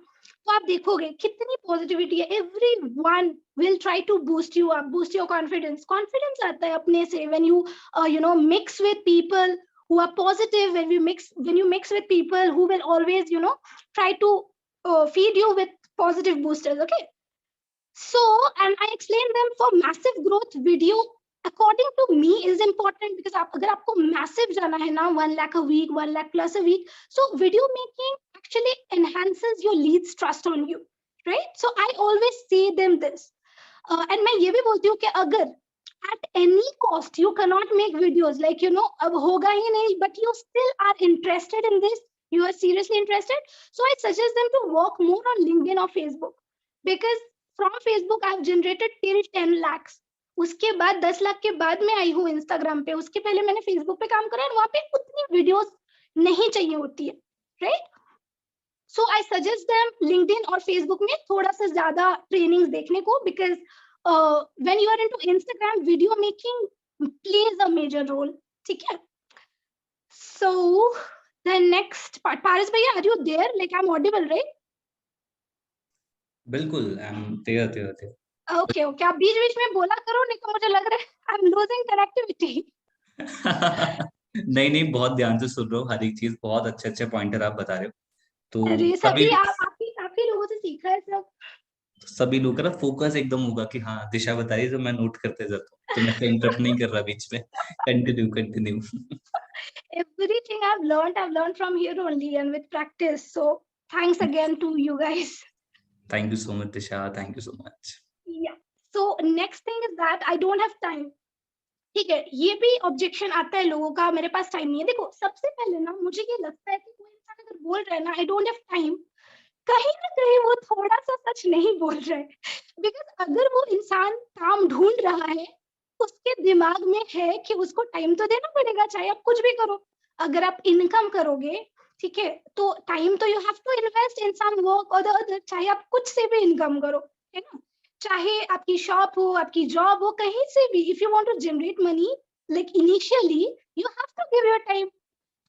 तो आप देखोगे कितनी पॉजिटिविटी है. Everyone will try to boost you up, boost your confidence. Confidence आता है अपने से when you mix with people who are positive, when you mix with people who will always try to feed you with positive boosters. Okay. So, and I explain them for massive growth, video according to me is important, because अगर आपको massive जाना है ना, 1 lakh a week, 1 lakh plus a week, so video making actually enhances your leads trust on you, right? So I always say them this, and मैं ये भी बोलती हूँ कि अगर at any cost you cannot make videos, like अब होगा ही नहीं, but you still are interested in this, you are seriously interested, so I suggest them to work more on LinkedIn or Facebook, because from Facebook I've generated till 10 lakhs. उसके बाद 10 लाख के बाद मैं आई हूँ Instagram पे, उसके पहले मैंने फेसबुक पे काम करा है, वहां पे उतनी वीडियोस नहीं चाहिए होती है, right? So I suggest them LinkedIn और फेसबुक में थोड़ा सा ज्यादा ट्रेनिंग्स देखने को, because when you are into Instagram, video making plays a major role, ठीक है? So the next part, Paras भैया, are you there? Like I am audible, right? बिल्कुल, I am there. Okay okay, आप बीच बीच में बोला करो, नहीं तो मुझे लग रहा है आई एम लूजिंग कनेक्टिविटी. नहीं नहीं, बहुत ध्यान से सुन रहा हूँ हर एक चीज, बहुत अच्छे अच्छे पॉइंटर आप बता रहे हो. तो अरे सभी सभी आप ही लोगों से सीखा है सब. सभी लोग का फोकस एकदम होगा कि हाँ दिशा बता रही है, तो मैं नोट करते जाता हूँ, तो मैं इंटरप्ट नहीं कर रहा बीच में. Continue. Everything I've learned from here only and with practice. So thanks again to you guys. Thank you so much Disha, thank you so much. Yeah. So next thing is that I don't have time. ठीक है, ये भी objection आता है लोगों का, मेरे पास time नहीं है. देखो सबसे पहले ना मुझे ये लगता है कि कोई इंसान अगर बोल रहा है ना आई डोंट हैव टाइम, कहीं ना कहीं वो थोड़ा सा सच नहीं बोल रहा है. बिकॉज अगर वो इंसान काम ढूंढ रहा है, उसके दिमाग में है कि उसको टाइम तो देना पड़ेगा, चाहे आप कुछ भी करो. अगर आप इनकम करोगे, ठीक है, तो टाइम तो you have to invest in some work और द अदर, चाहे आप कुछ से भी इनकम करो, है ना? चाहे आपकी शॉप हो, आपकी जॉब हो, कहीं से भी, if you want to generate money like initially, you have to give your time,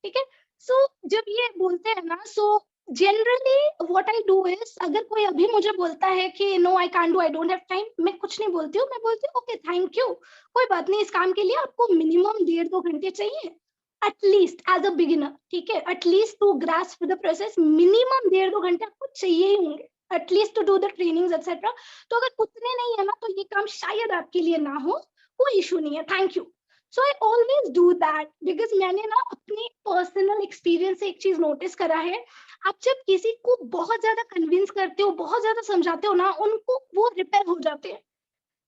ठीक है? सो जब ये बोलते हैं ना, so generally what I do is, अगर कोई अभी मुझे बोलता है कि no I can't do, I don't have time, मैं कुछ नहीं बोलती हूँ, मैं बोलती हूँ ओके थैंक यू, कोई बात नहीं, इस काम के लिए आपको मिनिमम 1.5-2 घंटे चाहिए एटलीस्ट एज अ बिगिनर, ठीक है? At least to grasp the process, minimum 1.5-2 घंटे आपको चाहिए ही होंगे at least to do the trainings etcetera. तो अगर उतने नहीं है ना, तो ये काम शायद आपके लिए ना हो, कोई इशू नहीं है, thank you. So I always do that, because मैंने ना अपनी पर्सनल एक्सपीरियंस से एक चीज नोटिस करा है, आप जब किसी को बहुत ज्यादा कन्विंस करते हो, बहुत ज्यादा समझाते हो ना, उनको वो रिपेयर हो जाते हैं.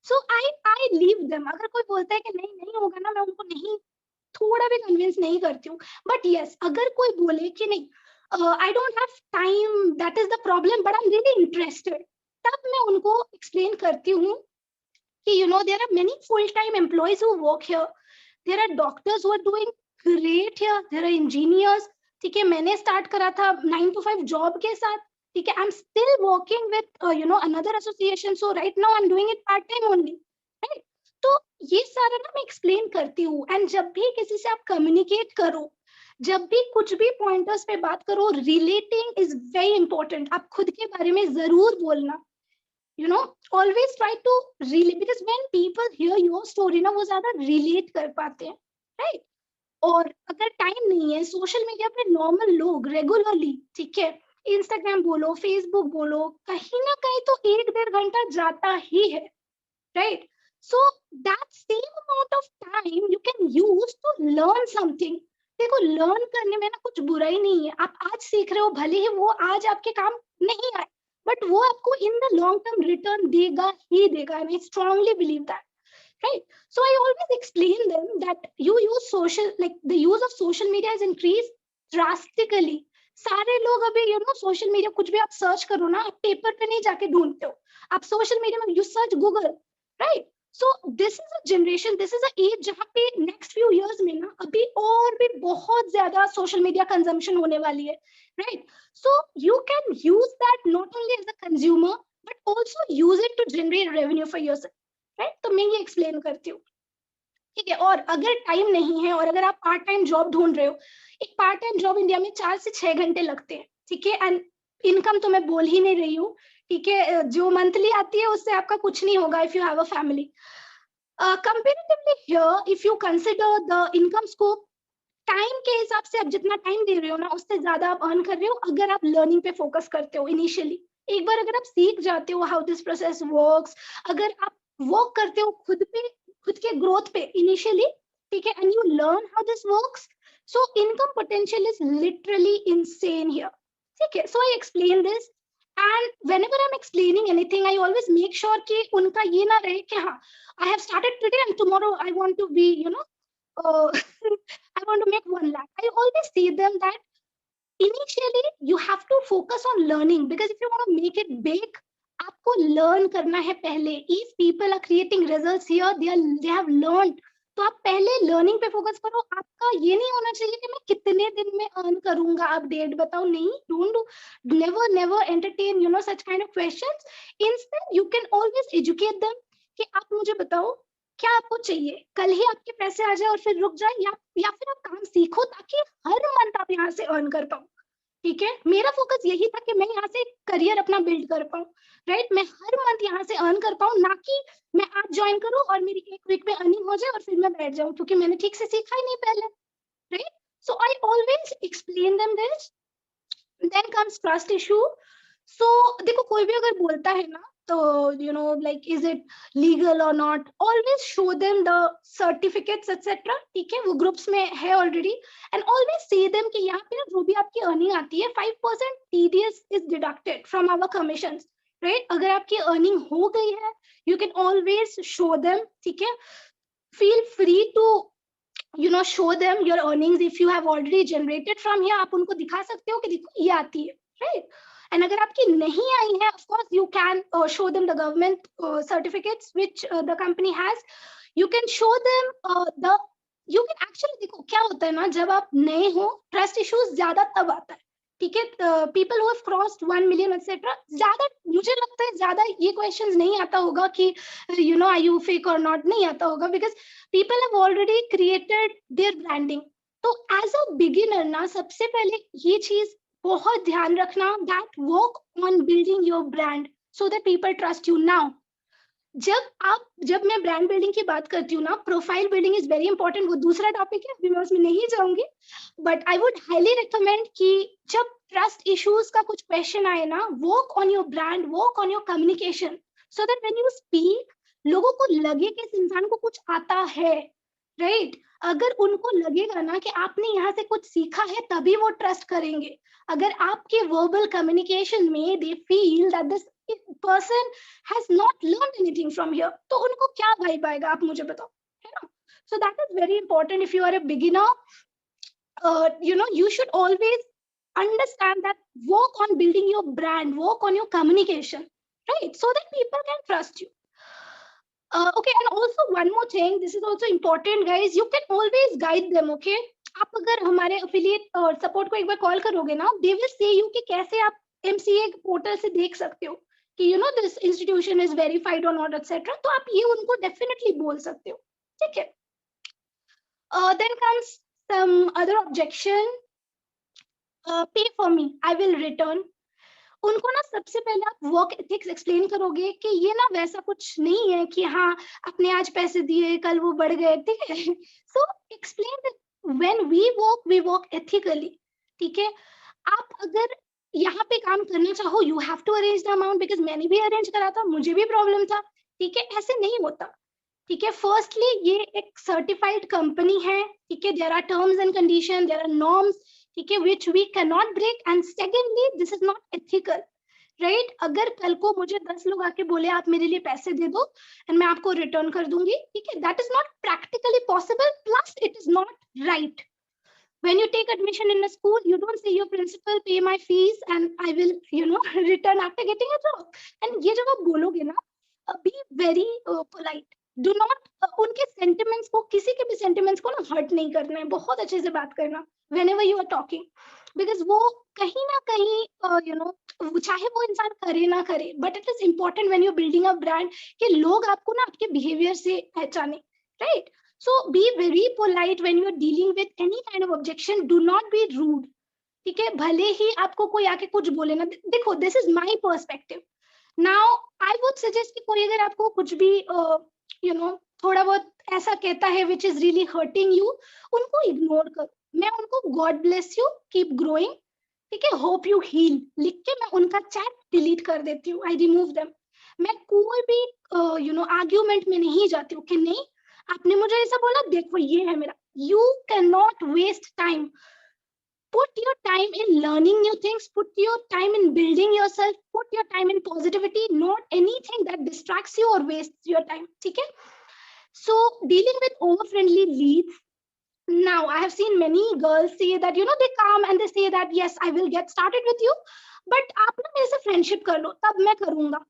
सो आई लीव देम. अगर कोई बोलता है कि नहीं नहीं होगा ना, मैं उनको नहीं थोड़ा भी कन्विंस नहीं करती हूँ. बट यस, अगर कोई बोले कि नहीं I don't have time, that is the problem, but I am really interested, तब मैं उनको एक्सप्लेन करती हूँ कि there are many full time employees who work here, there are doctors who are doing great here, there are engineers, ठीक है? मैंने start करा था 9 to 5 जॉब के साथ, ठीक है, I am still working with another association, so right now I am doing it part time only, right? तो ये सारा ना मैं एक्सप्लेन करती हूँ। एंड जब भी किसी से आप कम्युनिकेट करो, जब भी कुछ भी पॉइंटर्स पे बात करो, रिलेटिंग इज वेरी इंपॉर्टेंट। आप खुद के बारे में जरूर बोलना, always try to relate, because when people hear your story ना, वो ज्यादा रिलेट कर पाते हैं, राइट? और अगर टाइम नहीं है, सोशल मीडिया पे नॉर्मल लोग रेगुलरली, ठीक है, इंस्टाग्राम बोलो, फेसबुक बोलो, कहीं ना कहीं तो 1-1.5 घंटा जाता ही है, right? So that same amount of time you can use to learn something. देखो, लर्न करने में ना कुछ बुरा ही नहीं है। आप आज सीख रहे हो, भले ही वो आज आपके काम नहीं आए, बट वो आपको in the long term return देगा ही देगा, and I strongly believe that, right? So I always explain them that you use social, like the use of social media has increased drastically. सारे लोग अभी सोशल मीडिया, कुछ भी आप search करो ना, आप पेपर पे नहीं जाके ढूंढते हो, आप सोशल मीडिया में you search Google, right? So this is a generation, this is a age जहाँ पे नेक्स्ट फ्यू इयर्स में ना अभी और भी बहुत ज्यादा सोशल मीडिया कंजम्पशन होने वाली है, right? So you can use that not only as a consumer, but also use it to generate revenue for yourself, right? तो मैं ये एक्सप्लेन करती हूँ, ठीक है? और अगर टाइम नहीं है और अगर आप पार्ट टाइम जॉब ढूंढ रहे हो, एक पार्ट टाइम जॉब इंडिया में 4 से 6 घंटे लगते हैं, ठीक है? एंड इनकम तो मैं बोल ही नहीं रही हूँ, ठीक है? जो मंथली आती है उससे आपका कुछ नहीं होगा if you have a family. Comparatively here, if you consider the income scope, time के हिसाब से आप जितना टाइम दे रहे हो ना, उससे ज्यादा आप अर्न कर रहे हो अगर आप लर्निंग पे फोकस करते हो इनिशियली। एक बार अगर आप सीख जाते हो हाउ दिस प्रोसेस वर्क्स, अगर आप वर्क करते हो खुद पे, खुद के ग्रोथ पे इनिशियली, ठीक है, and you learn how this works, so income potential is literally insane here, ठीक है? So I explain this, and whenever I'm explaining anything, I always make sure कि उनका ये ना रहे कि हाँ, I have started today and tomorrow I want to be, I want to make 1 lakh. I always see them that initially you have to focus on learning, because if you want to make it big, आपको learn करना है पहले. If people are creating results here, they have learned. तो आप पहले learning पे focus करो। आपका ये नहीं होना चाहिए कि मैं कितने दिन में अर्न करूंगा, आप डेट बताओ। नहीं, don't do, never entertain such kind of questions. Instead you can always educate them कि आप मुझे बताओ क्या आपको चाहिए, कल ही आपके पैसे आ जाए और फिर रुक जाए, या फिर आप काम सीखो ताकि हर मंथ आप यहाँ से अर्न कर पाओ, ठीक है? मेरा फोकस यही था कि मैं यहाँ से करियर अपना बिल्ड कर पाऊँ, राइट? मैं हर मंथ यहाँ से अर्न कर पाऊँ, ना कि मैं आज ज्वाइन करूँ और मेरी 1 वीक में अर्निंग हो जाए और फिर मैं बैठ जाऊँ क्योंकि मैंने ठीक से सीखा ही नहीं पहले, right? So I always explain them this. Then comes trust issue. So देखो, कोई भी अगर बोलता है ना, तो like is it legal or not, always show them the certificates etc, ठीक है? वो ग्रुप्स में है already, and always say them कि यहाँ पे ना जो भी आपकी अर्निंग आती है 5% TDS is deducted from our commissions, right? अगर आपकी अर्निंग हो गई है, you can always show them, ठीक है? feel free to show them your earnings if you have already generated from here. आप उनको दिखा सकते हो कि देखो ये आती है, right? And अगर आपकी नहीं आई है, of course you can show them the government certificates which the company has. You can show them you can actually, देखो क्या होता है ना, जब आप नए हो ट्रस्ट इश्यूज ज्यादा तब आता है, ठीक है? People who have crossed 1 million etcetera, ज्यादा मुझे लगता है ज्यादा ये क्वेश्चंस नहीं आता होगा कि आर यू फेक और नॉट, नहीं आता होगा, because people have already created their branding. तो as a beginner ना, सबसे पहले ये चीज बहुत ध्यान रखना, that work on building your brand so that people trust you. Now जब मैं ब्रांड बिल्डिंग की बात करती हूँ ना, profile building is very important, वो दूसरा टॉपिक है, अभी मैं उसमें नहीं जाऊंगी, but I would highly recommend कि जब ट्रस्ट इश्यूज का कुछ क्वेश्चन आए ना, work on your brand, work on your communication, so that when you speak लोगों को लगे कि इस इंसान को कुछ आता है, राइट? अगर उनको लगेगा ना कि आपने यहाँ से कुछ सीखा है, तभी वो ट्रस्ट करेंगे। अगर आपके वर्बल कम्युनिकेशन में they feel that this person has not learned anything from here, तो उनको क्या वाइब आएगा, आप मुझे बताओ, है ना? So that is very important. If you are a beginner, you should always understand that work on building your brand, work on your communication, right? So that people can trust you. Okay, and also one more thing, this is also important, guys. You can always guide them, okay? आप अगर हमारे affiliate और support को एक बार call करोगे ना, they will say you कि कैसे आप MCA पोर्टल से देख सकते हो कि you know this institution is verified और नॉट एटसेट्रा, तो आप ये उनको डेफिनेटली बोल सकते हो, ठीक है। Then comes some other objection, pay for me I will return. उनको ना सबसे पहले आप वर्क एथिक्स एक्सप्लेन करोगे कि ये ना वैसा कुछ नहीं है कि हाँ अपने आज पैसे दिए कल वो बढ़ गए, ठीक है। So explain when we work ethically, ठीक है। आप अगर यहाँ पे काम करना चाहो, you have to arrange the amount, because मैंने भी अरेंज करा था, मुझे भी प्रॉब्लम था, ठीक है। ऐसे नहीं होता, ठीक है। फर्स्टली ये एक सर्टिफाइड कंपनी है, ठीक है। There are terms and condition, there are norms, ठीक है, which we can not break. And secondly this is not ethical, right. अगर कल को मुझे 10 लोग आके बोले आप मेरे लिए पैसे दे दो एंड मैं आपको रिटर्न कर दूंगी, ठीक है, that is not practically possible, plus it is not right. When you take admission in a school, you don't say your principal pay my fees and I will, you know, return after getting a job. And ये जब आप बोलोगे ना, be very polite. Do not उनके sentiments को, किसी के भी sentiments को ना hurt नहीं करना है, बहुत अच्छे से बात करना whenever you are talking, because वो कहीं ना कहीं you know, चाहे वो इंसान करे ना करे, but it is important when you're building a brand कि लोग आपको ना आपके behavior से पहचाने, right? So be very polite when you are dealing with any kind of objection. Do not be rude, ठीक है। भले ही आपको कोई आके कुछ बोले ना, देखो this is my perspective. Now I would suggest कि कोई अगर आपको कुछ भी you know थोड़ा बहुत ऐसा कहता है which is really hurting you, उनको ignore करो। मैं उनको God bless you, keep growing, ठीक है, hope you heal लिख के मैं उनका चैट डिलीट कर देती हूँ, I remove them. मैं कोई भी you know आर्ग्यूमेंट में नहीं जाती हूँ कि नहीं आपने मुझे ऐसा बोला, देखो ये है मेरा। You cannot waste time. Put your time in learning new things, put your time in building yourself, put your time in positivity, not anything that distracts you or wastes your time, ठीक है। So dealing with over friendly leads, now I have seen many girls say that you know they come and they say that yes I will get started with you, but आप ना मेरे से friendship कर लो तब मैं करूंगा।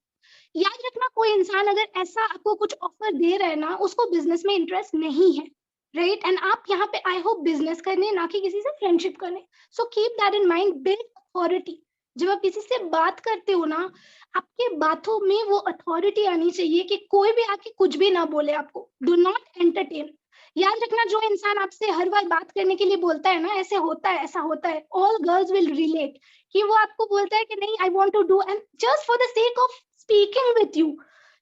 याद रखना कोई इंसान अगर ऐसा आपको कुछ ऑफर दे रहा है ना, उसको बिजनेस में इंटरेस्ट नहीं है, राइट। एंड आप यहाँ पे आई होप बिजनेस करने, ना कि किसी से फ्रेंडशिप करने। So keep that in mind, build authority. जब आप किसी से बात करते हो ना, आपके बातों में वो अथॉरिटी आनी चाहिए कि कोई भी आके कुछ भी ना बोले आपको। Do not entertain. याद रखना जो इंसान आपसे हर बार बात करने के लिए बोलता है ना, ऐसे होता है ऐसा होता है, ऑल गर्ल्स विल रिलेट, कि वो आपको बोलता है कि नहीं I want to do and just for the sake of speaking with you,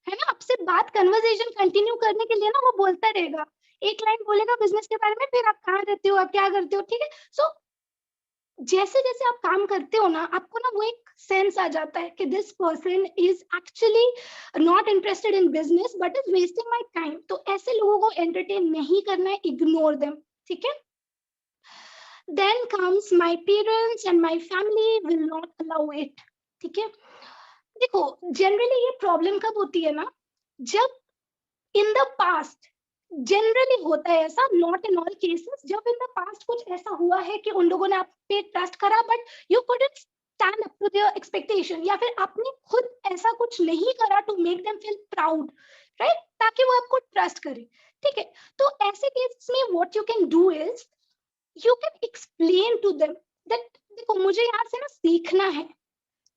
है ना, आपसे बात कन्वर्सेशन कंटिन्यू करने के लिए ना वो बोलता रहेगा। एक लाइन बोलेगा बिजनेस के बारे में, फिर आप कहाँ रहते हो, आप क्या करते हो, ठीक है। सो जैसे जैसे आप काम करते हो ना, आपको ना वो एक सेंस आ जाता है कि this person is actually not interested in business but is wasting my time. तो ऐसे लोगों को एंटरटेन नहीं करना है, इग्नोर देम, ठीक है। Then comes my parents and my family will not allow it, ठीक है। देखो जनरली ये प्रॉब्लम कब होती है ना, जब इन द पास्ट, जनरली होता है ऐसा, नॉट इन ऑल केसेस, जब इन द पास्ट कुछ ऐसा हुआ है कि उन लोगों ने आप पे ट्रस्ट करा but you couldn't stand up to their expectation, या फिर आपने खुद ऐसा कुछ नहीं करा to make them feel proud, right, ताकि वो आपको ट्रस्ट करे, ठीक है। तो ऐसे केसेस में what you can do is you can explain to them that देखो मुझे यहाँ से ना सीखना है,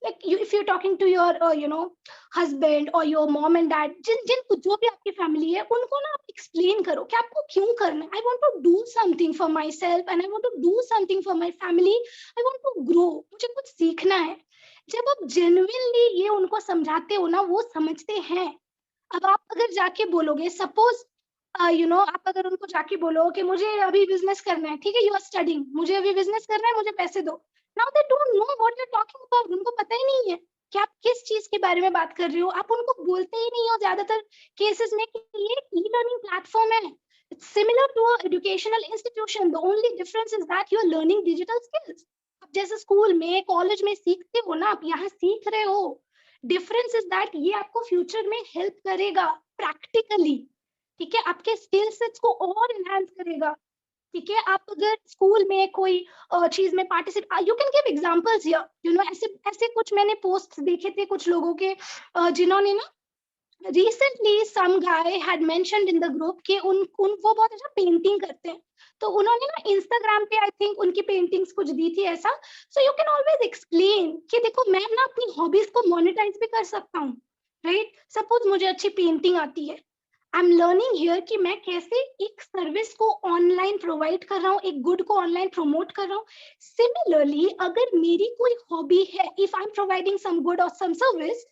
like you if you're talking to your you know husband or your mom and dad, जिन जो भी आपकी फैमिली है, उनको ना आप एक्सप्लेन करो कि आपको क्यों करना है। I want to do something for myself and I want to do something for my family, I want to grow, मुझे कुछ सीखना है। जब आप जेन्युइनली ये उनको समझाते हो ना, वो समझते हैं। अब आप अगर जाके बोलोगे, सपोज यू नो आप अगर उनको जाके बोलो कि मुझे अभी बिजनेस करना है, ठीक है, यू आर स्टडिंग, मुझे अभी बिजनेस करना है, मुझे पैसे दो। Now they don't know what you are talking about, उनको पता ही नहीं है कि आप किस चीज के बारे में बात कर रहे हो। आप उनको बोलते ही नहीं हो ज्यादातर केसेस में कि ये ई लर्निंग प्लेटफॉर्म है, it's similar to a educational institution, the only difference is that you are learning digital skills. आप जैसे स्कूल में कॉलेज में सीखते हो ना, आप यहाँ सीख रहे हो। डिफरेंस इज दैट ये आपको फ्यूचर में हेल्प करेगा प्रैक्टिकली, ठीक है, आपके स्किल सेट्स को और एनहांस करेगा, ठीक है। आप अगर स्कूल में कोई चीज में participate, you can give examples here, you know, ऐसे ऐसे कुछ मैंने पोस्ट देखे थे कुछ लोगों के जिन्होंने ना recently some guy had mentioned in the group कि उन वो बहुत अच्छा पेंटिंग करते हैं, तो उन्होंने ना इंस्टाग्राम पे आई थिंक उनकी पेंटिंग्स कुछ दी थी ऐसा. सो यू कैन ऑलवेज एक्सप्लेन कि देखो मैं ना अपनी हॉबीज को मोनेटाइज भी कर सकता हूँ, राइट? सपोज मुझे अच्छी पेंटिंग आती है, आई एम लर्निंग हियर कि मैं कैसे एक सर्विस को ऑनलाइन प्रोवाइड कर रहा हूँ, एक गुड को ऑनलाइन प्रमोट कर रहा हूँ. सिमिलरली अगर मेरी कोई हॉबी है, if I am providing some good और some service,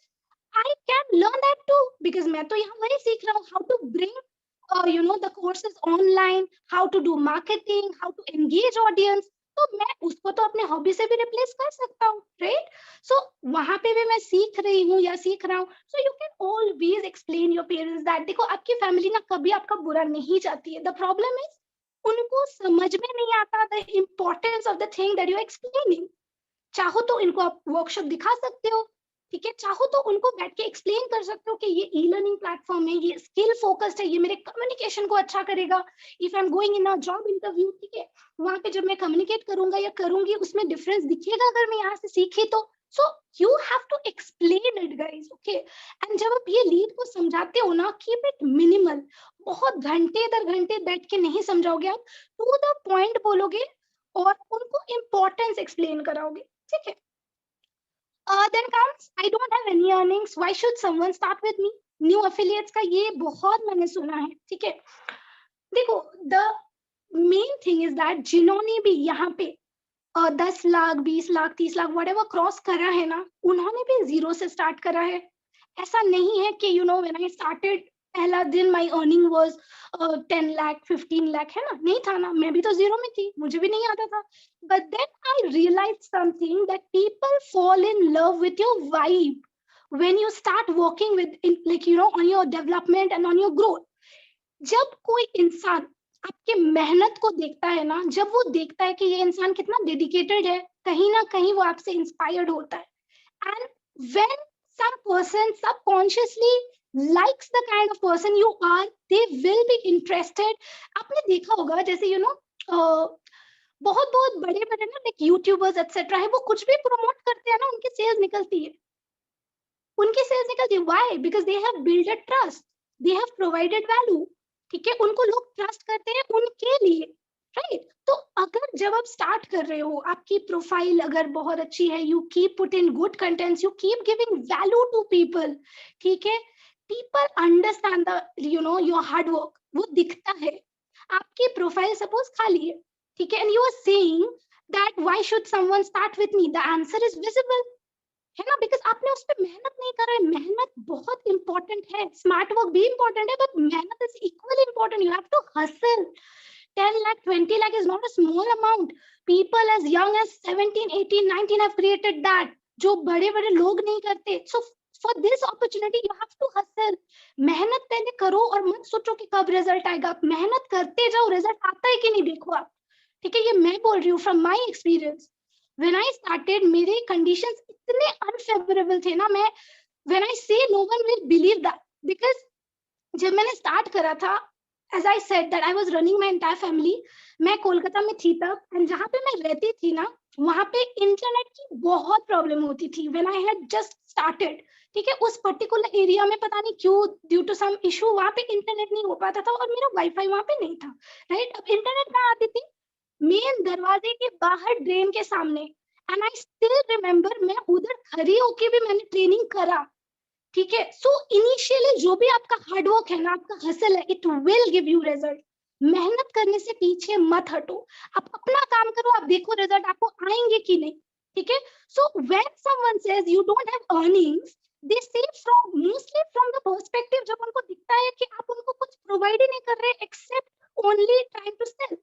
I can learn that too because मैं तो यहाँ वही सीख रहा हूँ how to bring the courses online, how to do marketing, how to engage audience. तो मैं उसको तो अपने हॉबी से भी रिप्लेस कर सकता हूँ, राइट? सो वहां पे भी मैं सीख रही हूँ या सीख रहा हूँ. सो you can always explain your parents that देखो आपकी फैमिली ना कभी आपका बुरा नहीं चाहती है. द प्रॉब्लम इज उनको समझ में नहीं आता the importance of the thing that you are explaining. चाहो तो इनको आप वर्कशॉप दिखा सकते हो, ठीक है? चाहो तो उनको बैठ के एक्सप्लेन कर सकते हो कि ये ई लर्निंग प्लेटफॉर्म है, ये स्किल फोकस्ड है, ये मेरे कम्युनिकेशन को अच्छा करेगा. If I am going in a job interview, ठीक है, वहां पे जब मैं कम्युनिकेट करूंगा या करूंगी उसमें डिफरेंस दिखेगा अगर मैं यहाँ से सीखी तो. So you have to explain it guys, okay? And जब आप ये लीड को समझाते हो ना, कीप इट मिनिमल. बहुत घंटे दर घंटे बैठ के नहीं समझाओगे आप, टू द पॉइंट बोलोगे और उनको इम्पोर्टेंस एक्सप्लेन कराओगे, ठीक है? Then comes, I don't have any earnings. Why should someone start with me? New affiliates का ये बहुत मैंने सुना है, ठीक है? देखो, the main thing is that जिन्होंने भी यहाँ पे 10 लाख, 20 लाख, 30 लाख, whatever क्रॉस करा है ना, उन्होंने भी जीरो से स्टार्ट करा है. ऐसा नहीं है कि when I started पहला दिन my earning was 10 lakh 15 lakh, है ना? नहीं था ना, मैं भी तो जीरो में थी, मुझे भी नहीं आता था. But then I realized something that people fall in love with your vibe when you start working with on your development and on your growth. जब कोई इंसान आपके मेहनत को देखता है ना, जब वो देखता है कि ये इंसान कितना डेडिकेटेड है, कहीं ना कहीं वो आपसे इंस्पायर्ड होता है. And when some person subconsciously likes the kind of person you are, they will be interested. आपने देखा होगा जैसे बहुत बहुत बड़े बड़े ना लाइक यूट्यूबर्स एक्सेट्रा है, वो कुछ भी प्रमोट करते हैं ना, उनकी सेल्स निकलती है. Why? Because they have build a trust, they have provided value, ठीक है? उनको लोग ट्रस्ट करते हैं उनके लिए, राइट? तो अगर जब आप स्टार्ट कर रहे हो, आपकी प्रोफाइल अगर बहुत अच्छी है, you keep put in good contents, you keep giving value to people, ठीक है? People understand the your hard work, वो दिखता है. आपकी प्रोफाइल सपोज खाली है, ठीक है, and you are saying that why should someone start with me, the answer is visible, है ना? बिकॉज आपने उस पर मेहनत नहीं कर रहे. मेहनत बहुत इंपॉर्टेंट है, स्मार्ट वर्क भी इंपॉर्टेंट है, बट मेहनत is equally important. You have to hustle. 10 lakh 20 lakh is not a small amount. People as young as 17 18 19 have created that, जो बड़े बड़े लोग नहीं करते. So for this opportunity you have to hustle. मेहनत पहले करो और मत सोचो कि कब रिजल्ट आएगा. आप मेहनत करते जाओ, रिजल्ट आता है कि नहीं देखो आप, ठीक है? ये मैं बोल रही हूँ from my experience. When I started, मेरे conditions इतने unfavorable थे ना, मैं when I say no one will believe that, because जब मैंने स्टार्ट करा था, as I said that I was running my entire family, मैं कोलकाता में थी तब, and जहाँ पे मैं रहती थी ना, वहाँ पे इंटरनेट की बहुत प्रॉब्लम होती थी when I had just started, ठीक है? उस पर्टिकुलर एरिया में पता नहीं क्यों ड्यू टू सम इशू वहाँ पे इंटरनेट नहीं हो पाता था और मेरा वाईफाई वहाँ पे नहीं था, राइट? अब इंटरनेट कहाँ आती थी? मेन दरवाजे के बाहर ड्रेन के सामने. एंड आई स्टिल रिमेम्बर, मैं उधर खड़ी होके भी मैंने ट्रेनिंग करा, ठीक है? सो इनिशियली जो भी आपका हार्ड वर्क है ना, आपका हसल है, it will give you result. मेहनत करने से पीछे मत हटो, आप अपना काम करो, आप देखो रिजल्ट आपको आएंगे कि नहीं, ठीक है? So when someone says you don't have earnings, they say from mostly from the perspective, जब उनको दिखता है कि आप उनको कुछ प्रोवाइड ही नहीं कर रहे except only trying to sell.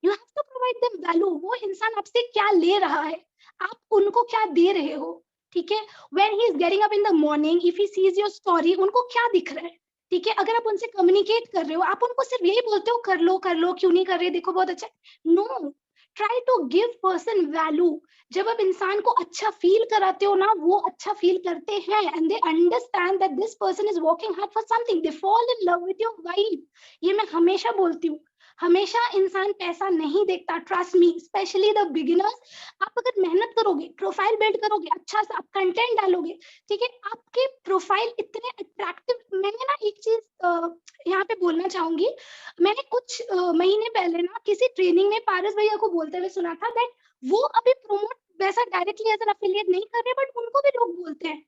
You have to provide them value. वो इंसान आपसे क्या ले रहा है, आप उनको क्या दे रहे हो, ठीक है? When he is getting up in the morning, if he sees your story, उनको क्या दिख रहा है, ठीक है? अगर आप उनसे कम्युनिकेट कर रहे हो, आप उनको सिर्फ यही बोलते हो कर लो, क्यों नहीं कर रहे, देखो बहुत अच्छा. No, try to give person value. जब आप इंसान को अच्छा फील कराते हो ना, वो अच्छा फील करते हैं, and they understand that this person is working hard for something, they fall in love with your vibe. ये मैं हमेशा बोलती हूँ. हमेशा इंसान पैसा नहीं देखता, trust me, specially the beginners. आप अगर मेहनत करोगे, प्रोफाइल बिल्ड करोगे, अच्छा सा आप कंटेंट डालोगे, ठीक है, आपके प्रोफाइल इतने अट्रैक्टिव। मैंने ना एक चीज यहाँ पे बोलना चाहूंगी, मैंने कुछ महीने पहले ना किसी ट्रेनिंग में पारस भैया को बोलते हुए सुना था दैट वो अभी प्रोमोट वैसा डायरेक्टली एज एन एफिलिएट नहीं कर रहे, बट उनको भी लोग बोलते हैं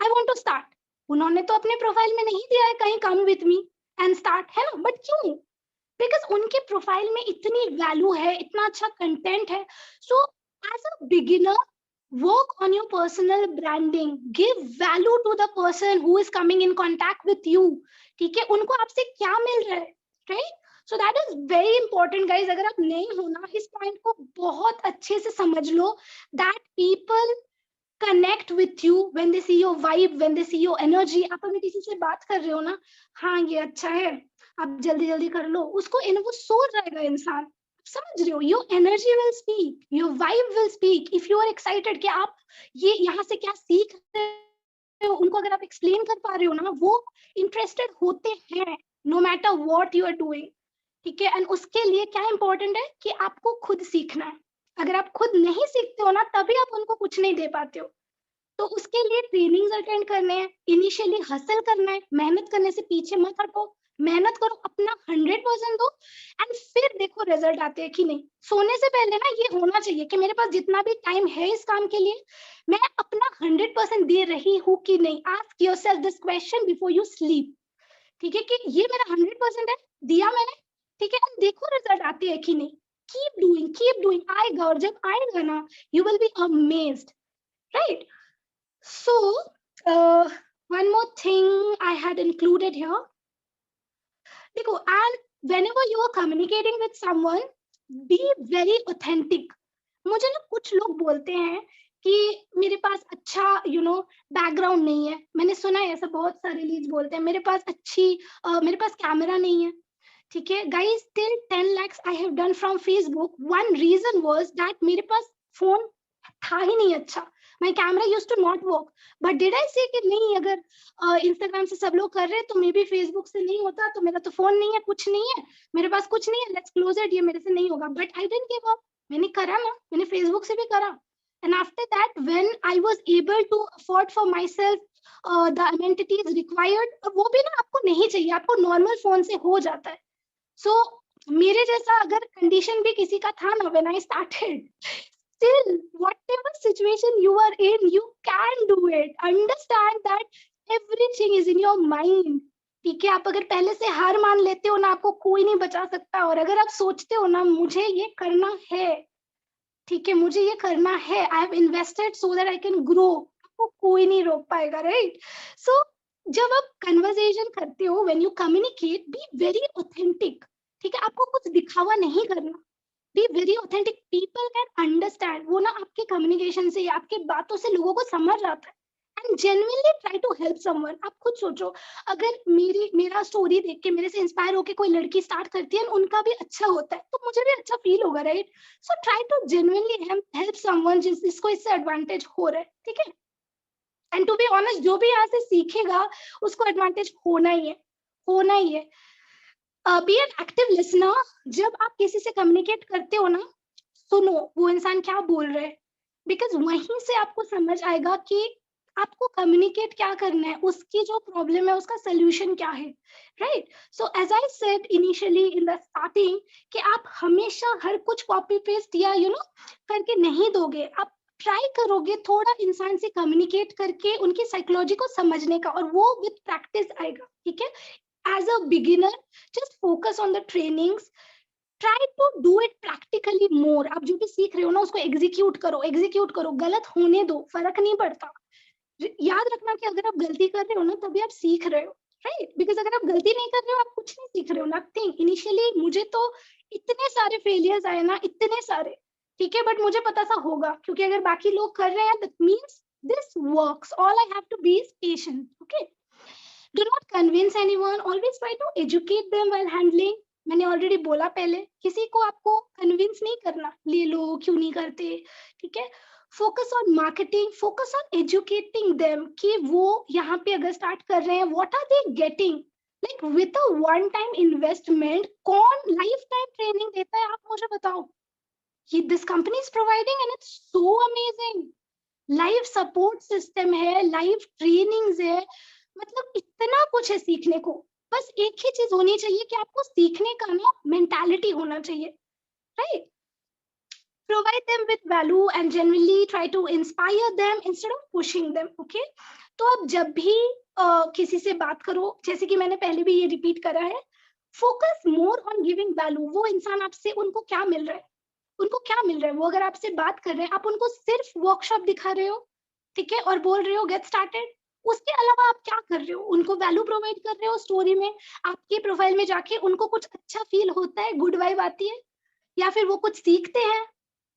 आई वांट टू स्टार्ट। उन्होंने तो अपने प्रोफाइल में नहीं दिया है कहीं come with me and start, है ना, बट क्यों? बिकॉज उनके प्रोफाइल में इतनी वैल्यू है, इतना अच्छा कंटेंट है। So as a beginner, work on your personal branding, give value to the person who is coming in contact with you, ठीक है, उनको आपसे क्या मिल रहा है, right? So that is very important guys. अगर आप नहीं हो ना, इस पॉइंट को बहुत अच्छे से समझ लो, that people connect with you when they see your vibe, when they see your energy। आप अगर किसी से बात कर रहे हो ना, हाँ ये अच्छा है, आप जल्दी जल्दी कर लो, उसको वो सोच जाएगा इंसान, समझ रहे हो? Your energy will speak, your vibe will speak. If you are excited कि आप ये यहाँ से क्या सीख रहे हो, उनको अगर आप एक्सप्लेन कर पा रहे हो ना, वो इंटरेस्टेड होते हैं no matter what you are doing, ठीक है। एंड उसके लिए क्या इंपॉर्टेंट है कि आपको खुद सीखना है। अगर आप खुद नहीं सीखते हो ना, तभी आप उनको कुछ नहीं दे पाते हो। तो उसके लिए ट्रेनिंग्स अटेंड करने हैं, इनिशियली हसल करना है, मेहनत करने से पीछे मत हटो, मेहनत करो, अपना 100% दो, एंड फिर देखो रिजल्ट आते हैं कि नहीं। सोने से पहले ना ये होना चाहिए कि मेरे पास जितना भी टाइम है इस काम के लिए, मैं अपना 100% दे रही हूँ कि नहीं। Ask yourself this question before you sleep, ठीक है, कि ये मेरा 100% है, दिया मैंने, ठीक है, एंड देखो रिजल्ट आते हैं कि नहीं। कीप डूइंग, आएगा, और जब आएगा ना, you will be amazed, right? So, one more thing I had included here. देखो, and whenever you are communicating with someone, be very authentic. मुझे ना कुछ लोग बोलते हैं कि मेरे पास अच्छा बैकग्राउंड नहीं है। मैंने सुना है ऐसा, बहुत सारे लीड्स बोलते हैं मेरे पास मेरे पास कैमरा नहीं है, ठीक है। Guys, till 10 lakhs I have done from Facebook. One reason was that मेरे पास फोन था ही नहीं अच्छा, my camera use to not work. But did I say कि नहीं, अगर इंस्टाग्राम से सब लोग कर रहे हैं तो मे बी फेसबुक से नहीं होता, तो मेरा तो फोन नहीं है, कुछ नहीं है, मेरे पास कुछ नहीं है, लेट्स क्लोज इट, ये मेरे से नहीं होगा। But I didn't give up, मैंने करा ना, मैंने फेसबुक से भी करा। And after that when I was able to afford for myself the amenities required, वो भी ना आपको नहीं चाहिए, आपको नॉर्मल फोन से हो जाता है। सो मेरे जैसा अगर कंडीशन भी किसी का था ना, when I started, still whatever situation you are in, you can do it. Understand that everything is in your mind, ठीक है। आप अगर पहले से हार मान लेते हो ना, आपको कोई नहीं बचा सकता। और अगर आप सोचते हो ना मुझे ये करना है, ठीक है, मुझे ये करना है, I have invested so that I can grow, आपको कोई नहीं रोक पाएगा, राइट? सो जब आप कन्वर्सेशन करते हो, when you communicate, be very authentic, ठीक है, आपको कुछ दिखावा नहीं करना, be very authentic. People can understand, वो ना आपके कम्युनिकेशन से, आपके बातों से लोगों को समझ आता है। And genuinely try to help someone. आप खुद सोचो, अगर मेरा स्टोरी देख के, मेरे से इंस्पायर होके कोई लड़की स्टार्ट करती है, उनका भी अच्छा होता है, तो मुझे भी अच्छा फील होगा, right? So try to genuinely help someone जिसको इससे एडवांटेज हो रहा है, ठीक है। एंड टू बी ऑनेस्ट, जो भी यहाँ से सीखेगा उसको एडवांटेज होना ही है, होना ही है। Be an active listener. जब आप किसी से कम्युनिकेट करते हो ना, सुनो वो इंसान क्या बोल रहा है, बिकॉज वहीं से आपको समझ आएगा कि आपको कम्युनिकेट क्या करना है, उसकी जो प्रॉब्लम है उसका सोल्यूशन क्या है, right? So as I said initially in the starting, कि आप हमेशा हर कुछ कॉपी पेस्ट या करके नहीं दोगे। आप ट्राई करोगे थोड़ा इंसान से कम्युनिकेट करके उनकी साइकोलॉजी को समझने का, और वो विद प्रैक्टिस आएगा, ठीक है। As a beginner, just focus on the trainings. Try to do it practically more. आप जो भी सीख रहे हो ना, उसको एग्जीक्यूट करो, गलत होने दो, फर्क नहीं पड़ता। याद रखना कि अगर आप गलती कर रहे हो ना, तभी आप सीख रहे हो, राइट? बिकॉज अगर आप गलती नहीं कर रहे हो, आप कुछ नहीं सीख रहे हो, नथिंग। इनिशियली मुझे तो इतने सारे फेलियर्स आए ना, इतने सारे, ठीक है, बट मुझे पता था होगा, क्योंकि अगर बाकी लोग कर रहे हैं, that means this works. All I have to be is patient, okay. Do not convince anyone. Always try to educate them while handling. मैंने ऑलरेडी बोला पहले, किसी को आपको कन्विंस नहीं करना, ले लो क्यों नहीं करते, ठीक है। Focus on marketing, focus on educating them, कि वो यहाँ पे अगर स्टार्ट कर रहे हैं, what are they getting, like with a one time investment कौन लाइफ टाइम ट्रेनिंग देता है, आप मुझे बताओ. ये this company is providing and it's so amazing. Live support system है, लाइव ट्रेनिंग्स है, मतलब इतना कुछ है सीखने को. बस एक ही चीज होनी चाहिए कि आपको सीखने का ना मेंटालिटी होना चाहिए, right. Provide them with value and genuinely try to inspire them instead of pushing them. Okay. तो अब जब भी किसी से बात करो, जैसे कि मैंने पहले भी ये रिपीट करा है, focus more on giving value. वो इंसान आपसे, उनको क्या मिल रहा है, उनको क्या मिल रहा है. वो अगर आपसे बात कर रहे हैं, आप उनको सिर्फ वर्कशॉप दिखा रहे हो, ठीक है, और बोल रहे हो गेट स्टार्टेड. उसके अलावा आप क्या कर रहे हो, उनको वैल्यू प्रोवाइड कर रहे हो स्टोरी में. आपके प्रोफाइल में जाके उनको कुछ अच्छा फील होता है, गुड वाइब आती है, या फिर वो कुछ सीखते हैं.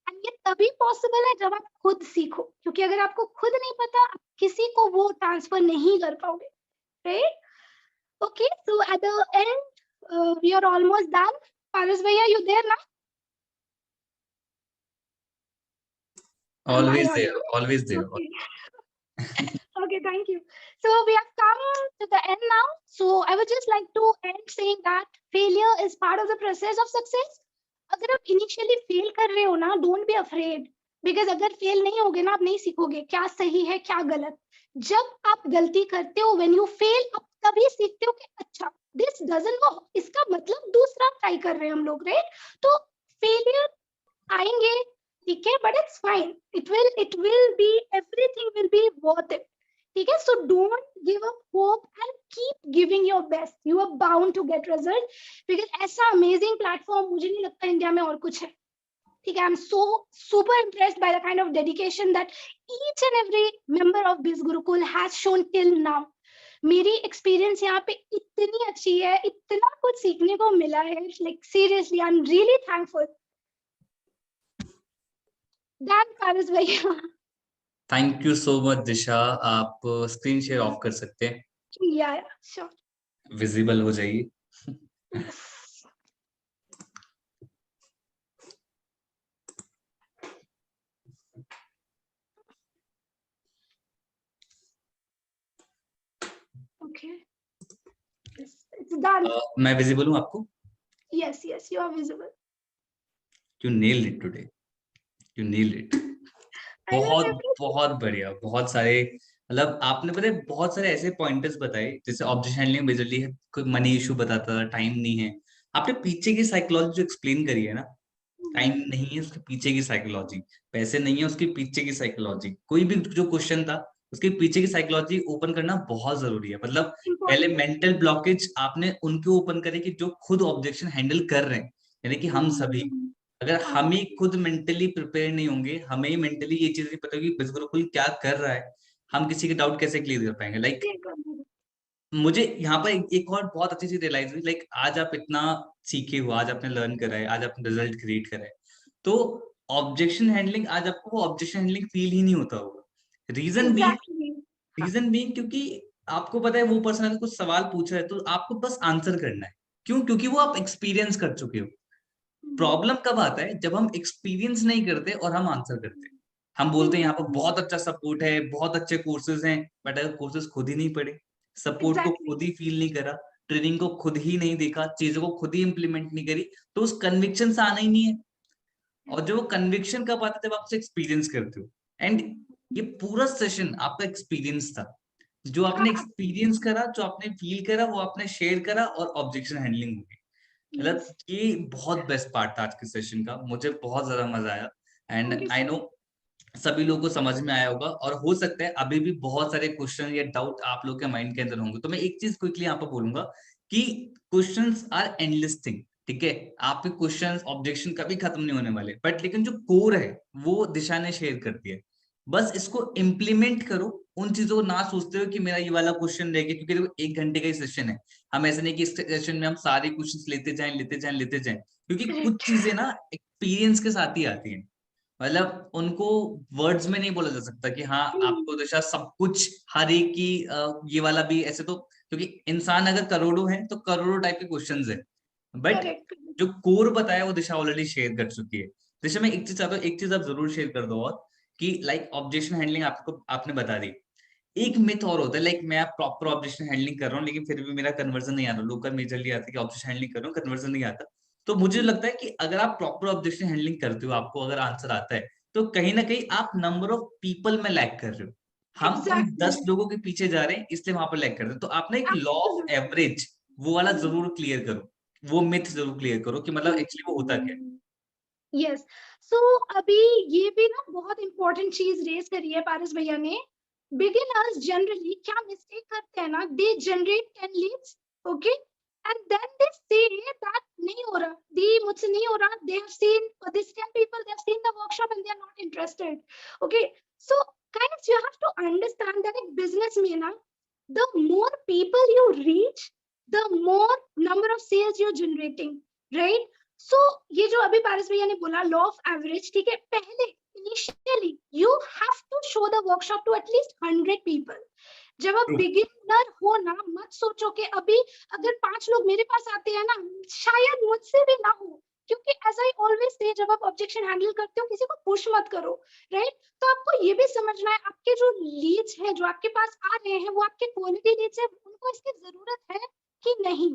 एंड ये तभी पॉसिबल है जब आप खुद सीखो, क्योंकि अगर आपको खुद नहीं पता, आप किसी को वो ट्रांसफर नहीं कर पाओगे, right. Okay, so at the end we are almost done. Paras भैया, यू देयर ना? Always there, always there. Okay. Okay, thank you. So we have come to the end now. So I would just like to end saying that failure is part of the process of success. अगर आप initially fail कर रहे हो ना, don't be afraid, because अगर fail नहीं होगे ना, आप नहीं सीखोगे क्या सही है क्या गलत. जब आप गलती करते हो, व्हेन यू फेल, आप तभी सीखते हो कि अच्छा दिस डजंट वर्क, इसका मतलब दूसरा ट्राई कर रहे हैं हम लोग, राइट. तो फेलियर आएंगे, ठीक है, but it's fine. It will be, everything will be worth it, ठीक है. So don't give up hope and keep giving your best. You are bound to get result, because ऐसा अमेजिंग प्लेटफॉर्म मुझे नहीं लगता India में और कुछ है, ठीक है. I am so super impressed by the kind of dedication that each and every member of this Gurukul has shown till now. मेरी एक्सपीरियंस यहाँ पे इतनी अच्छी है, इतना कुछ सीखने को मिला है, like seriously I am really thankful. That Paras भैया. Thank you so much Disha. आप स्क्रीन शेयर ऑफ कर सकते हैं, या श्योर. विजिबल हो जाइए. Okay. It's done. मैं विजिबल हूँ आपको? Yes, yes, you are visible. You nailed it today. You nailed it. I love बहुत everything. बहुत बढ़िया. बहुत सारे, मतलब आपने पता है बहुत सारे ऐसे पॉइंटर्स बताए, जैसे ऑब्जेक्शन हैंडलिंग मेजरली है, कोई मनी इशू बताता था, टाइम नहीं है. आपने पीछे की साइकोलॉजी जो एक्सप्लेन करी है ना, टाइम नहीं है उसके पीछे की साइकोलॉजी, पैसे नहीं है उसके पीछे की साइकोलॉजी, कोई भी जो क्वेश्चन था उसके पीछे की साइकोलॉजी ओपन करना बहुत जरूरी है. मतलब पहले Important. मेंटल ब्लॉकेज आपने उनके ओपन करे कि जो खुद ऑब्जेक्शन हैंडल कर रहे हैं, यानी कि हम सभी. अगर हम ही खुद मेंटली प्रिपेयर नहीं होंगे, हमें ही मेंटली ये चीज नहीं पता कि बिज गुरुकुल क्या कर रहा है, हम किसी के डाउट कैसे क्लियर कर पाएंगे. लाइक मुझे यहाँ पर एक और बहुत अच्छी चीज रियलाइज हुई, लाइक आज आप इतना सीखे हो, आज आपने लर्न करा है, आज आपने रिजल्ट क्रिएट करा है, तो ऑब्जेक्शन हैंडलिंग आज आपको वो ऑब्जेक्शन हैंडलिंग फील ही नहीं होता होगा. Reason being, Exactly. क्योंकि आपको पता है वो पर्सन अगर कुछ सवाल पूछ रहा है तो आपको बस आंसर करना है. क्यों? क्योंकि वो आप एक्सपीरियंस कर चुके हो. प्रॉब्लम कब आता है? जब हम एक्सपीरियंस नहीं करते और हम आंसर करते हैं. हम बोलते हैं यहाँ पर बहुत अच्छा सपोर्ट है, बहुत अच्छे कोर्सेज हैं, बट अगर कोर्सेज खुद ही नहीं पढ़े, सपोर्ट को Exactly. खुद ही फील नहीं करा, ट्रेनिंग को खुद ही नहीं देखा, चीजों को खुद ही इंप्लीमेंट नहीं करी, तो उस कन्विक्शन से आना ही नहीं है. और जो वो कन्विक्शन कब आता है? जब आप उसे एक्सपीरियंस करते हो. एंड ये पूरा सेशन आपका एक्सपीरियंस था. जो आपने एक्सपीरियंस करा, जो आपने फील करा, वो आपने शेयर करा और ऑब्जेक्शन हैंडलिंग होगी. मतलब Yes. ये बहुत बेस्ट पार्ट था आज के सेशन का. मुझे बहुत ज्यादा मजा आया. Thank and you I so know सभी लोगों को समझ में आया होगा, और हो सकता है अभी भी बहुत सारे क्वेश्चन या डाउट आप लोग के माइंड के अंदर होंगे. तो मैं एक चीज क्विकली यहाँ पर बोलूंगा कि क्वेश्चंस आर एंडलेस थिंग. ठीक है, आपके क्वेश्चंस ऑब्जेक्शन कभी खत्म नहीं होने वाले, बट लेकिन जो कोर है वो दिशा ने शेयर कर दिया है. बस इसको इम्प्लीमेंट करो. उन चीजों को ना सोचते हो कि मेरा ये वाला क्वेश्चन रह गया, क्योंकि देखो 1 घंटे का ही सेशन है. हम ऐसे नहीं कि इस सेशन में हम सारे क्वेश्चंस लेते जाएं लेते जाएं लेते जाएं, क्योंकि कुछ correct. चीजें ना एक्सपीरियंस के साथ ही आती हैं. मतलब उनको वर्ड्स में नहीं बोला जा सकता कि हाँ आपको दिशा सब कुछ हर एक की ये वाला भी ऐसे, तो क्योंकि इंसान अगर करोड़ों है तो करोड़ों टाइप के क्वेश्चंस है, बट Correct. जो कोर बताया वो दिशा ऑलरेडी शेयर कर चुकी है. दिशा मैं एक चीज चाहता हूँ, एक चीज आप जरूर शेयर कर दो, और कि लाइक ऑब्जेक्शन हैंडलिंग आपको आपने बता दी, एक मिथ और होता है, लाइक मैं प्रॉपर ऑब्जेक्शन हैंडलिंग कर रहा हूँ लेकिन फिर भी मेरा कन्वर्जन नहीं आ रहा, लोग का मेजरली आता है कि ऑब्जेक्शन हैंडलिंग कर रहा हूँ, कन्वर्जन नहीं आता। तो मुझे लगता है कि अगर आप प्रॉपर ऑब्जेक्शन हैंडलिंग करते हो, आपको अगर आंसर आता है, तो कहीं ना कहीं आप नंबर ऑफ पीपल में लैग कर रहे हो। हम उन एग्जैक्टली, 10 लोगों के पीछे जा रहे हैं, इसलिए वहां पर लैग कर रहे हैं। तो आप ना एक लॉ ऑफ एवरेज वो वाला जरूर क्लियर करो, वो मिथ जरूर क्लियर करो कि मतलब एक्चुअली वो होता क्या है। यस। सो अभी ये भी ना बहुत इंपॉर्टेंट चीज रेज करी है पारस भैया ने। बिगिनर्स जनरली क्या मिस्टेक करते हैं ना, they generate 10 leads, okay, and then they say that नहीं हो रहा, दी मुझसे नहीं हो रहा, they have seen this 10 people, they have seen the workshop and they are not interested, okay. So guys, you have to understand that in business में ना, the more people you reach, the more number of sales you're generating, right? सो ये जो अभी पारस भैया ने बोला law of average, ठीक है, पहले initially you have to show the workshop to at least 100 people. जब आप True. बिगिनर हो ना, मत सोचो कि अभी अगर 5 लोग मेरे पास आते हैं ना, शायद मुझसे भी ना हो, क्योंकि एज आई ऑलवेज से, जब आप ऑब्जेक्शन हैंडल करते हो किसी को पुश मत करो, राइट? तो आपको ये भी समझना है आपके जो लीड्स हैं जो आपके पास आ रहे हैं, वो आपके क्वालिटी लीड्स है, उनको इसकी जरूरत है कि नहीं,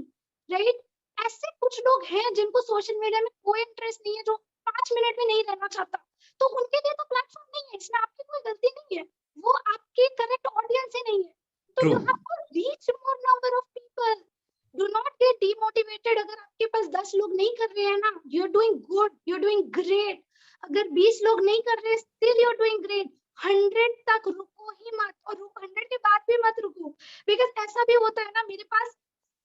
राइट? ऐसे कुछ लोग हैं जिनको सोशल मीडिया में कोई इंटरेस्ट नहीं है, जो 5 मिनट में नहीं रहना चाहता, तो उनके लिए तो प्लेटफॉर्म नहीं है, इसमें आपकी कोई गलती नहीं है, वो आपके करेक्ट ऑडियंस ही नहीं है। तो you True. Have to reach more number of people, do not get demotivated अगर आपके पास 10 लोग नहीं कर रहे हैं ना, you are doing good, you are doing great. अगर 20 लोग नहीं कर रहे, still you are doing great. 100 तक रुको ही मत, और 100 के बाद भी मत रुको, बिकॉज ऐसा भी होता है ना, मेरे पास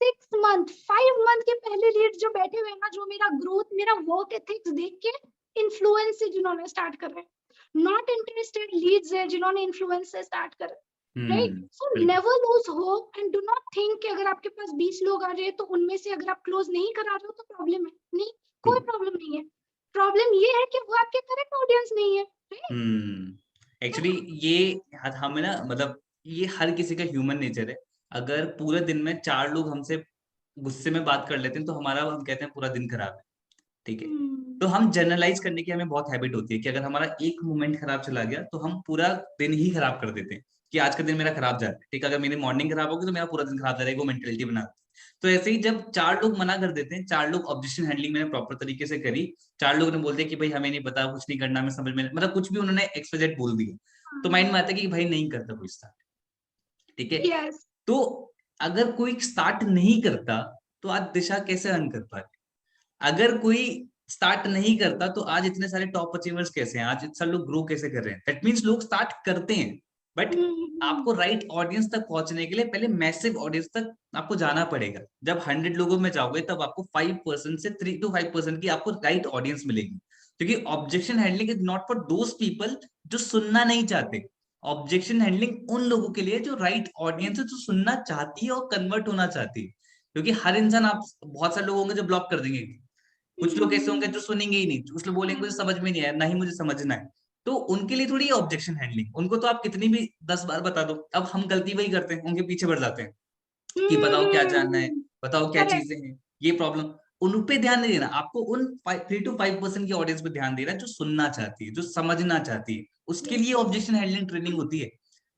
6 मंथ 5 मंथ के पहले लीड जो बैठे हुए हैं ना, जो मेरा ग्रोथ, मेरा वर्क एथिक्स देख के इन्फ्लुएंस से जिन्होंने स्टार्ट कर रहे हैं, नॉट इंटरेस्टेड लीड्स है जिन्होंने इन्फ्लुएंस से स्टार्ट कर, राइट? सो बिल्कुल। Never lose hope and do not think कि अगर आपके पास 20 लोग आ रहे हैं तो उनमें से अगर आप क्लोज नहीं करा रहे हो तो प्रॉब्लम है, नहीं, कोई True. प्रॉब्लम नहीं है। प्रॉब्लम ये है कि वो आपके करेक्ट ऑडियंस नहीं है, राइट? एक्चुअली ये हमें ना, मतलब ये हर किसी का ह्यूमन नेचर है। अगर पूरे दिन में 4 लोग हमसे गुस्से में बात कर लेते हैं तो हमारा, हम कहते हैं, पूरा दिन खराब है। ठीक है। तो हम जनरलाइज करने की हमें बहुत हैबिट होती है कि अगर हमारा एक मोमेंट खराब चला गया तो हम पूरा दिन ही खराब कर देते हैं कि आज का दिन मेरा खराब जा रहा है। ठीक है, अगर मेरी मॉर्निंग खराब होगी तो मेरा पूरा दिन खराब जा रहा है, वो मेंटेलिटी बना। तो ऐसे ही जब 4 लोग मना कर देते हैं, 4 लोग ऑब्जेक्शन हैंडलिंग मैंने प्रॉपर तरीके से करी, 4 लोग ने बोल दिया कि भाई हमें नहीं पता, कुछ नहीं करना, हमें समझ में, मतलब कुछ भी उन्होंने एक्सप्लेनेट बोल दिया, तो माइंड में आता है कि भाई नहीं करता कोई स्टार्ट। ठीक है। यस। तो अगर कोई स्टार्ट नहीं करता तो आज दिशा कैसे अर्न कर पा रही? अगर कोई स्टार्ट नहीं करता तो आज इतने सारे टॉप अचीवर्स कैसे हैं, आज इतने सारे लोग ग्रो कैसे कर रहे हैं? दैट मींस लोग स्टार्ट करते हैं, बट आपको राइट ऑडियंस तक पहुंचने के लिए पहले मैसिव ऑडियंस तक आपको जाना पड़ेगा। जब 100 लोगों में जाओगे तब आपको 5% से 3 to 5% की आपको राइट ऑडियंस मिलेगी, क्योंकि objection handling is not for those people जो सुनना नहीं चाहते। ऑब्जेक्शन हैंडलिंग उन लोगों के लिए जो राइट ऑडियंस है, जो सुनना चाहती है और कन्वर्ट होना चाहती है। क्योंकि हर इंसान, आप बहुत सारे लोग होंगे जो ब्लॉक कर देंगे, कुछ लोग ऐसे होंगे जो सुनेंगे ही नहीं, कुछ लोग बोलेंगे मुझे समझ में नहीं आया, ना ही मुझे समझना है। तो उनके लिए थोड़ी ऑब्जेक्शन हैंडलिंग, उनको तो आप कितनी भी 10 बार बता दो, अब हम गलती वही करते हैं, उनके पीछे बढ़ जाते हैं कि बताओ क्या जानना है, बताओ क्या करेक्ट। चीजें हैं, ये प्रॉब्लम। उन पे ध्यान नहीं देना, आपको उन 3 to 5% की ऑडियंस पे ध्यान देना जो सुनना चाहती है, जो समझना चाहती है, उसके लिए ऑब्जेक्शन हैंडलिंग ट्रेनिंग होती है।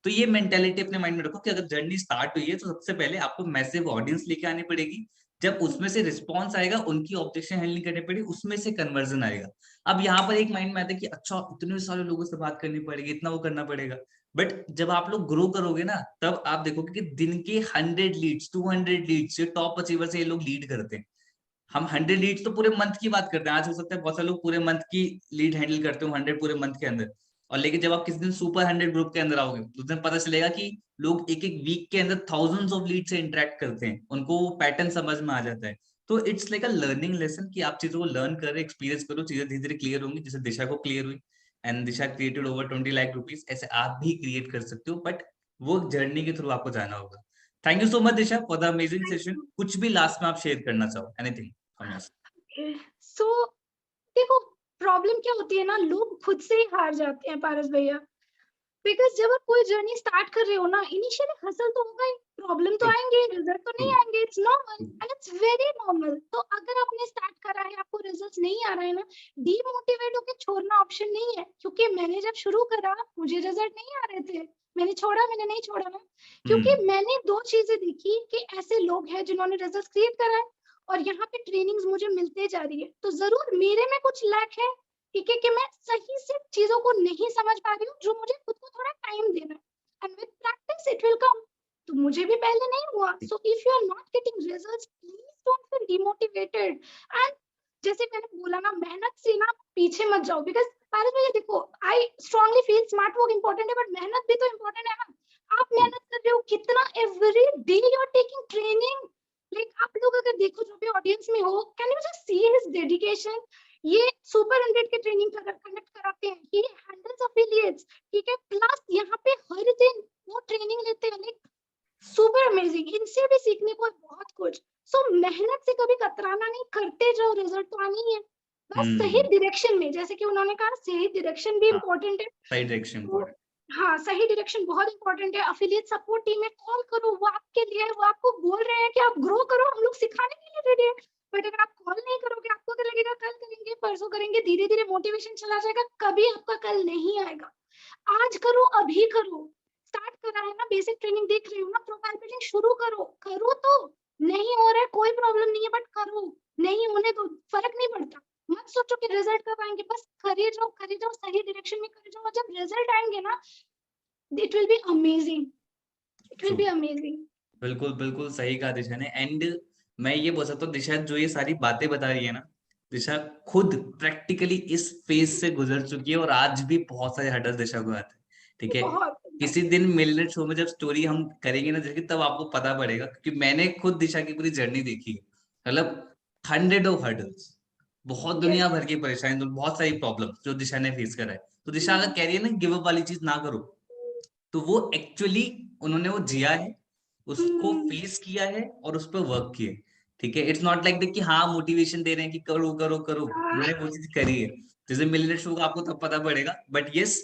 तो ये मेंटेलिटी अपने माइंड में रखो कि अगर जर्नी स्टार्ट हुई है तो सबसे पहले आपको मैसिव ऑडियंस लेके आनी पड़ेगी। जब उसमें से रिस्पॉन्स आएगा, उनकी ऑब्जेक्शन हैंडलिंग करनी पड़ेगी, उसमें से कन्वर्जन आएगा। अब यहाँ पर एक माइंड में आता है कि अच्छा, इतने सारे लोगों से बात करनी पड़ेगी, इतना वो करना पड़ेगा। बट जब आप लोग ग्रो करोगे ना, तब आप देखोगे कि दिन के 100 लीड्स, 200 लीड्स, ये टॉप अचीवर से ये लोग लीड करते हैं। हम 100 लीड्स तो पूरे मंथ की बात करते हैं, आज हो सकता है बहुत सारे लोग पूरे मंथ की लीड हैंडल करते हो, 100 पूरे मंथ के अंदर। और लेकिन जब आप किसी दिन सुपर 100 ग्रुप के अंदर आओगे, उस दिन पता चलेगा कि लोग एक एक वीक के अंदर थाउजेंड्स ऑफ लीड से इंटरेक्ट करते हैं, उनको वो पैटर्न समझ में आ जाता है। तो it's like a learning lesson कि आप चीजों को लर्न कर रहे, एक्सपीरियंस करो, चीजें धीरे धीरे क्लियर होंगी, जैसे दिशा को क्लियर हुई। And Disha created over 20 lakh rupees, ऐसे आप भी क्रिएट कर सकते हो, बट वो जर्नी के थ्रू आपको जाना होगा। Thank you so much Disha for the amazing session. कुछ भी लास्ट में आप शेयर करना चाहो, एनीथिंग फ्रॉम योर साइड। सो देखो, प्रॉब्लम क्या होती है ना, लोग खुद से ही हार जाते हैं पारस भैया। बिकॉज जब आप कोई जर्नी स्टार्ट कर रहे हो ना, इनिशियली हसल तो होगा ही, प्रॉब्लम तो आएंगे, रिजल्ट तो नहीं आएंगे, it's normal and it's very normal. तो अगर आपने स्टार्ट करा है, आपको रिजल्ट्स नहीं आ रहे हैं ना, डीमोटिवेट होकर छोड़ना ऑप्शन नहीं है। क्योंकि मैंने जब शुरू करा, मुझे रिजल्ट नहीं आ रहे थे, मैंने छोड़ा, मैंने नहीं छोड़ा ना, क्योंकि मैंने दो चीजें देखी कि ऐसे लोग हैं जिन्होंने रिजल्ट क्रिएट करा है और यहाँ पे ट्रेनिंग्स मुझे मिलते जा रही है। तो जरूर मेरे में कुछ लैक है, ठीक है, कि मैं सही से चीजों को नहीं समझ पा रही हूँ, जो मुझे खुद को थोड़ा टाइम देना है and with practice it will come. तो मुझे भी पहले नहीं हुआ। So if you are not getting results, please don't feel demotivated. And जैसे मैंने बोला ना, मेहनत से ना पीछे मत जाओ, बिकॉज पारस भैया देखो, I strongly feel smart work important है, बट मेहनत भी तो इम्पोर्टेंट है ना। आप मेहनत कर रहे हो कितना, every day you are taking training. Like आप लोग अगर देखो, जो भी ऑडियंस में हो, can you just see his dedication. ये सुपर 100 के ट्रेनिंग कंडक्ट कराते हैं, ये हैंडल्स अफिलिएट्स, ठीक है, प्लस यहाँ पे हर दिन वो ट्रेनिंग लेते हैं। लाइक सुपर अमेजिंग, इनसे भी सीखने को है बहुत कुछ। सो मेहनत से कभी कतराना नहीं, करते जाओ, रिजल्ट तो आनी है, बस सही डायरेक्शन में। जैसे कि उन्होंने कहा, सही डायरेक्शन भी इम्पोर्टेंट है। सही डायरेक्शन इम्पोर्टेंट। हाँ, सही डायरेक्शन बहुत इंपॉर्टेंट है। अफिलिएट सपोर्ट टीम में कॉल करो, वो आपके लिए है, वो आपको बोल रहे हैं कि आप ग्रो करो, हम लोग सिखाने के लिए रेडी है। बट अगर आप कॉल नहीं करोगे, आपको तो लगेगा कल करेंगे, परसों करेंगे, धीरे धीरे मोटिवेशन चला जाएगा, कभी आपका कल नहीं आएगा। आज करो, अभी करो। स्टार्ट करा है ना, बेसिक ट्रेनिंग देख रहे हो ना, प्रोफाइल बिल्डिंग शुरू करो। करो तो नहीं हो रहा है, कोई प्रॉब्लम नहीं है, बट करो। नहीं होने दो, फर्क नहीं पड़ता। मत सोचो कि रिजल्ट कब आएंगे, बस करे जाओ, सही डायरेक्शन में करे जाओ, और जब रिजल्ट आएंगे ना, it will be amazing, it will be amazing। बिल्कुल बिल्कुल सही कहा दिशा ने। एंड मैं ये बोल सकता हूँ, दिशा जो ये सारी बातें बता रही है ना, दिशा खुद प्रैक्टिकली इस फेज से गुजर चुकी है और आज भी बहुत सारे हर्डल्स दिशा को आते हैं, ठीक है। किसी दिन मिलने शो में जब स्टोरी हम करेंगे ना दिशा की, तब आपको पता पड़ेगा, क्योंकि मैंने खुद दिशा की पूरी जर्नी देखी है। मतलब 100 ऑफ हर्डल्स, बहुत दुनिया भर की परेशानी, तो बहुत सारी प्रॉब्लम जो दिशा ने फेस करा है। तो दिशा अगर कह रही है ना गिव अप वाली चीज ना करो, तो वो एक्चुअली उन्होंने वो जिया है, उसको फेस किया है और उस पर वर्क किया है, ठीक है। इट्स नॉट लाइक कि हाँ मोटिवेशन दे रहे हैं कि करो करो करो, उन्होंने वो चीज करी है। जैसे मिलियनेयर शो का आपको तब पता पड़ेगा, बट यस,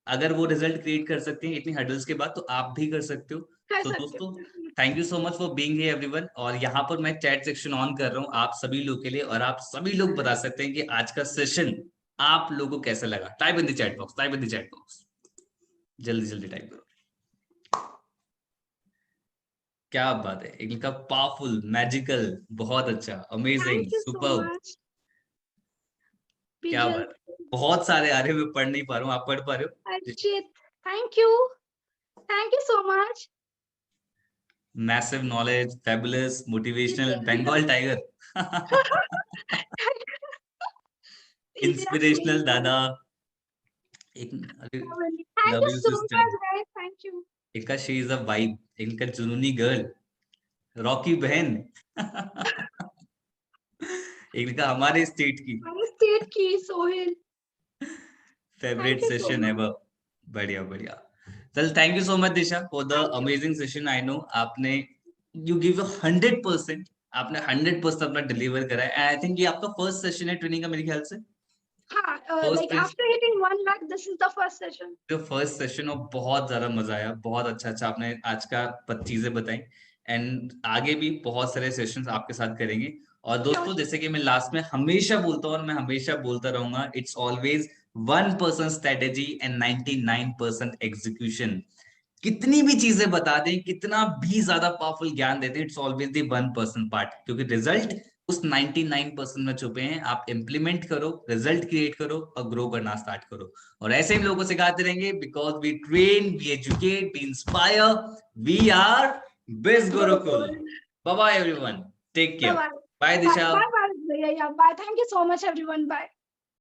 अगर वो रिजल्ट क्रिएट कर सकते हैं इतनी हर्डल्स के बाद, तो आप भी कर सकते हो। तो दोस्तों, thank you so much for being here everyone. और यहाँ पर मैं चैट सेक्शन ऑन कर रहा हूँ आप सभी लोग के लिए, और आप सभी लोग बता सकते हैं कि आज का सेशन आप लोगों को कैसा लगा। Type in the chat box, type in the chat box, जल्दी जल्दी टाइप करो। क्या बात है, एक लिखा पावरफुल, मैजिकल, बहुत अच्छा, अमेजिंग, सुपर। क्या बात है, बहुत सारे आ रहे, मैं पढ़ नहीं पा रहा हूँ, आप पढ़ पा रहे हो? Archit, thank you so much. Massive knowledge, fabulous, motivational, Bengal tiger, inspirational dada, एक love you sister, thank you. एक का शी इज अ वाइब, एक का जुनूनी गर्ल, रॉकी बहन, एक का हमारे स्टेट की सोहेल, फेवरेट सेशन एवर। बढ़िया बढ़िया। चल, thank you so much Disha for the amazing session. I know आपने, यू गिव 100%, आपने 100% अपना डिलीवर करा है। आई थिंक ये आपका फर्स्ट सेशन है ट्रेनिंग का मेरे ख्याल से। like after hitting 1 lakh, this is the first session। First session, और बहुत ज्यादा मजा आया, बहुत अच्छा अच्छा आपने आज का चीजें बताई। एंड आगे भी बहुत सारे सेशंस आपके साथ करेंगे। और दोस्तों, जैसे कि मैं लास्ट में हमेशा बोलता हूँ और मैं हमेशा बोलता रहूंगा, it's always 1% strategy and 99% execution. कितनी भी चीजें बता दें, कितना भी ज्यादा पावरफुल ज्ञान देते हैं, इट्स ऑलवेज द 1% पार्ट, क्योंकि रिजल्ट उस 99% में छुपे हैं। आप इम्प्लीमेंट करो, रिजल्ट क्रिएट करो और ग्रो करना स्टार्ट करो। और ऐसे ही लोगों को सिखाते रहेंगे, because we train, we educate, we inspire, we are biz Gurukul. Bye bye everyone, take care, bye Disha, bye bye, thank you so much everyone, bye.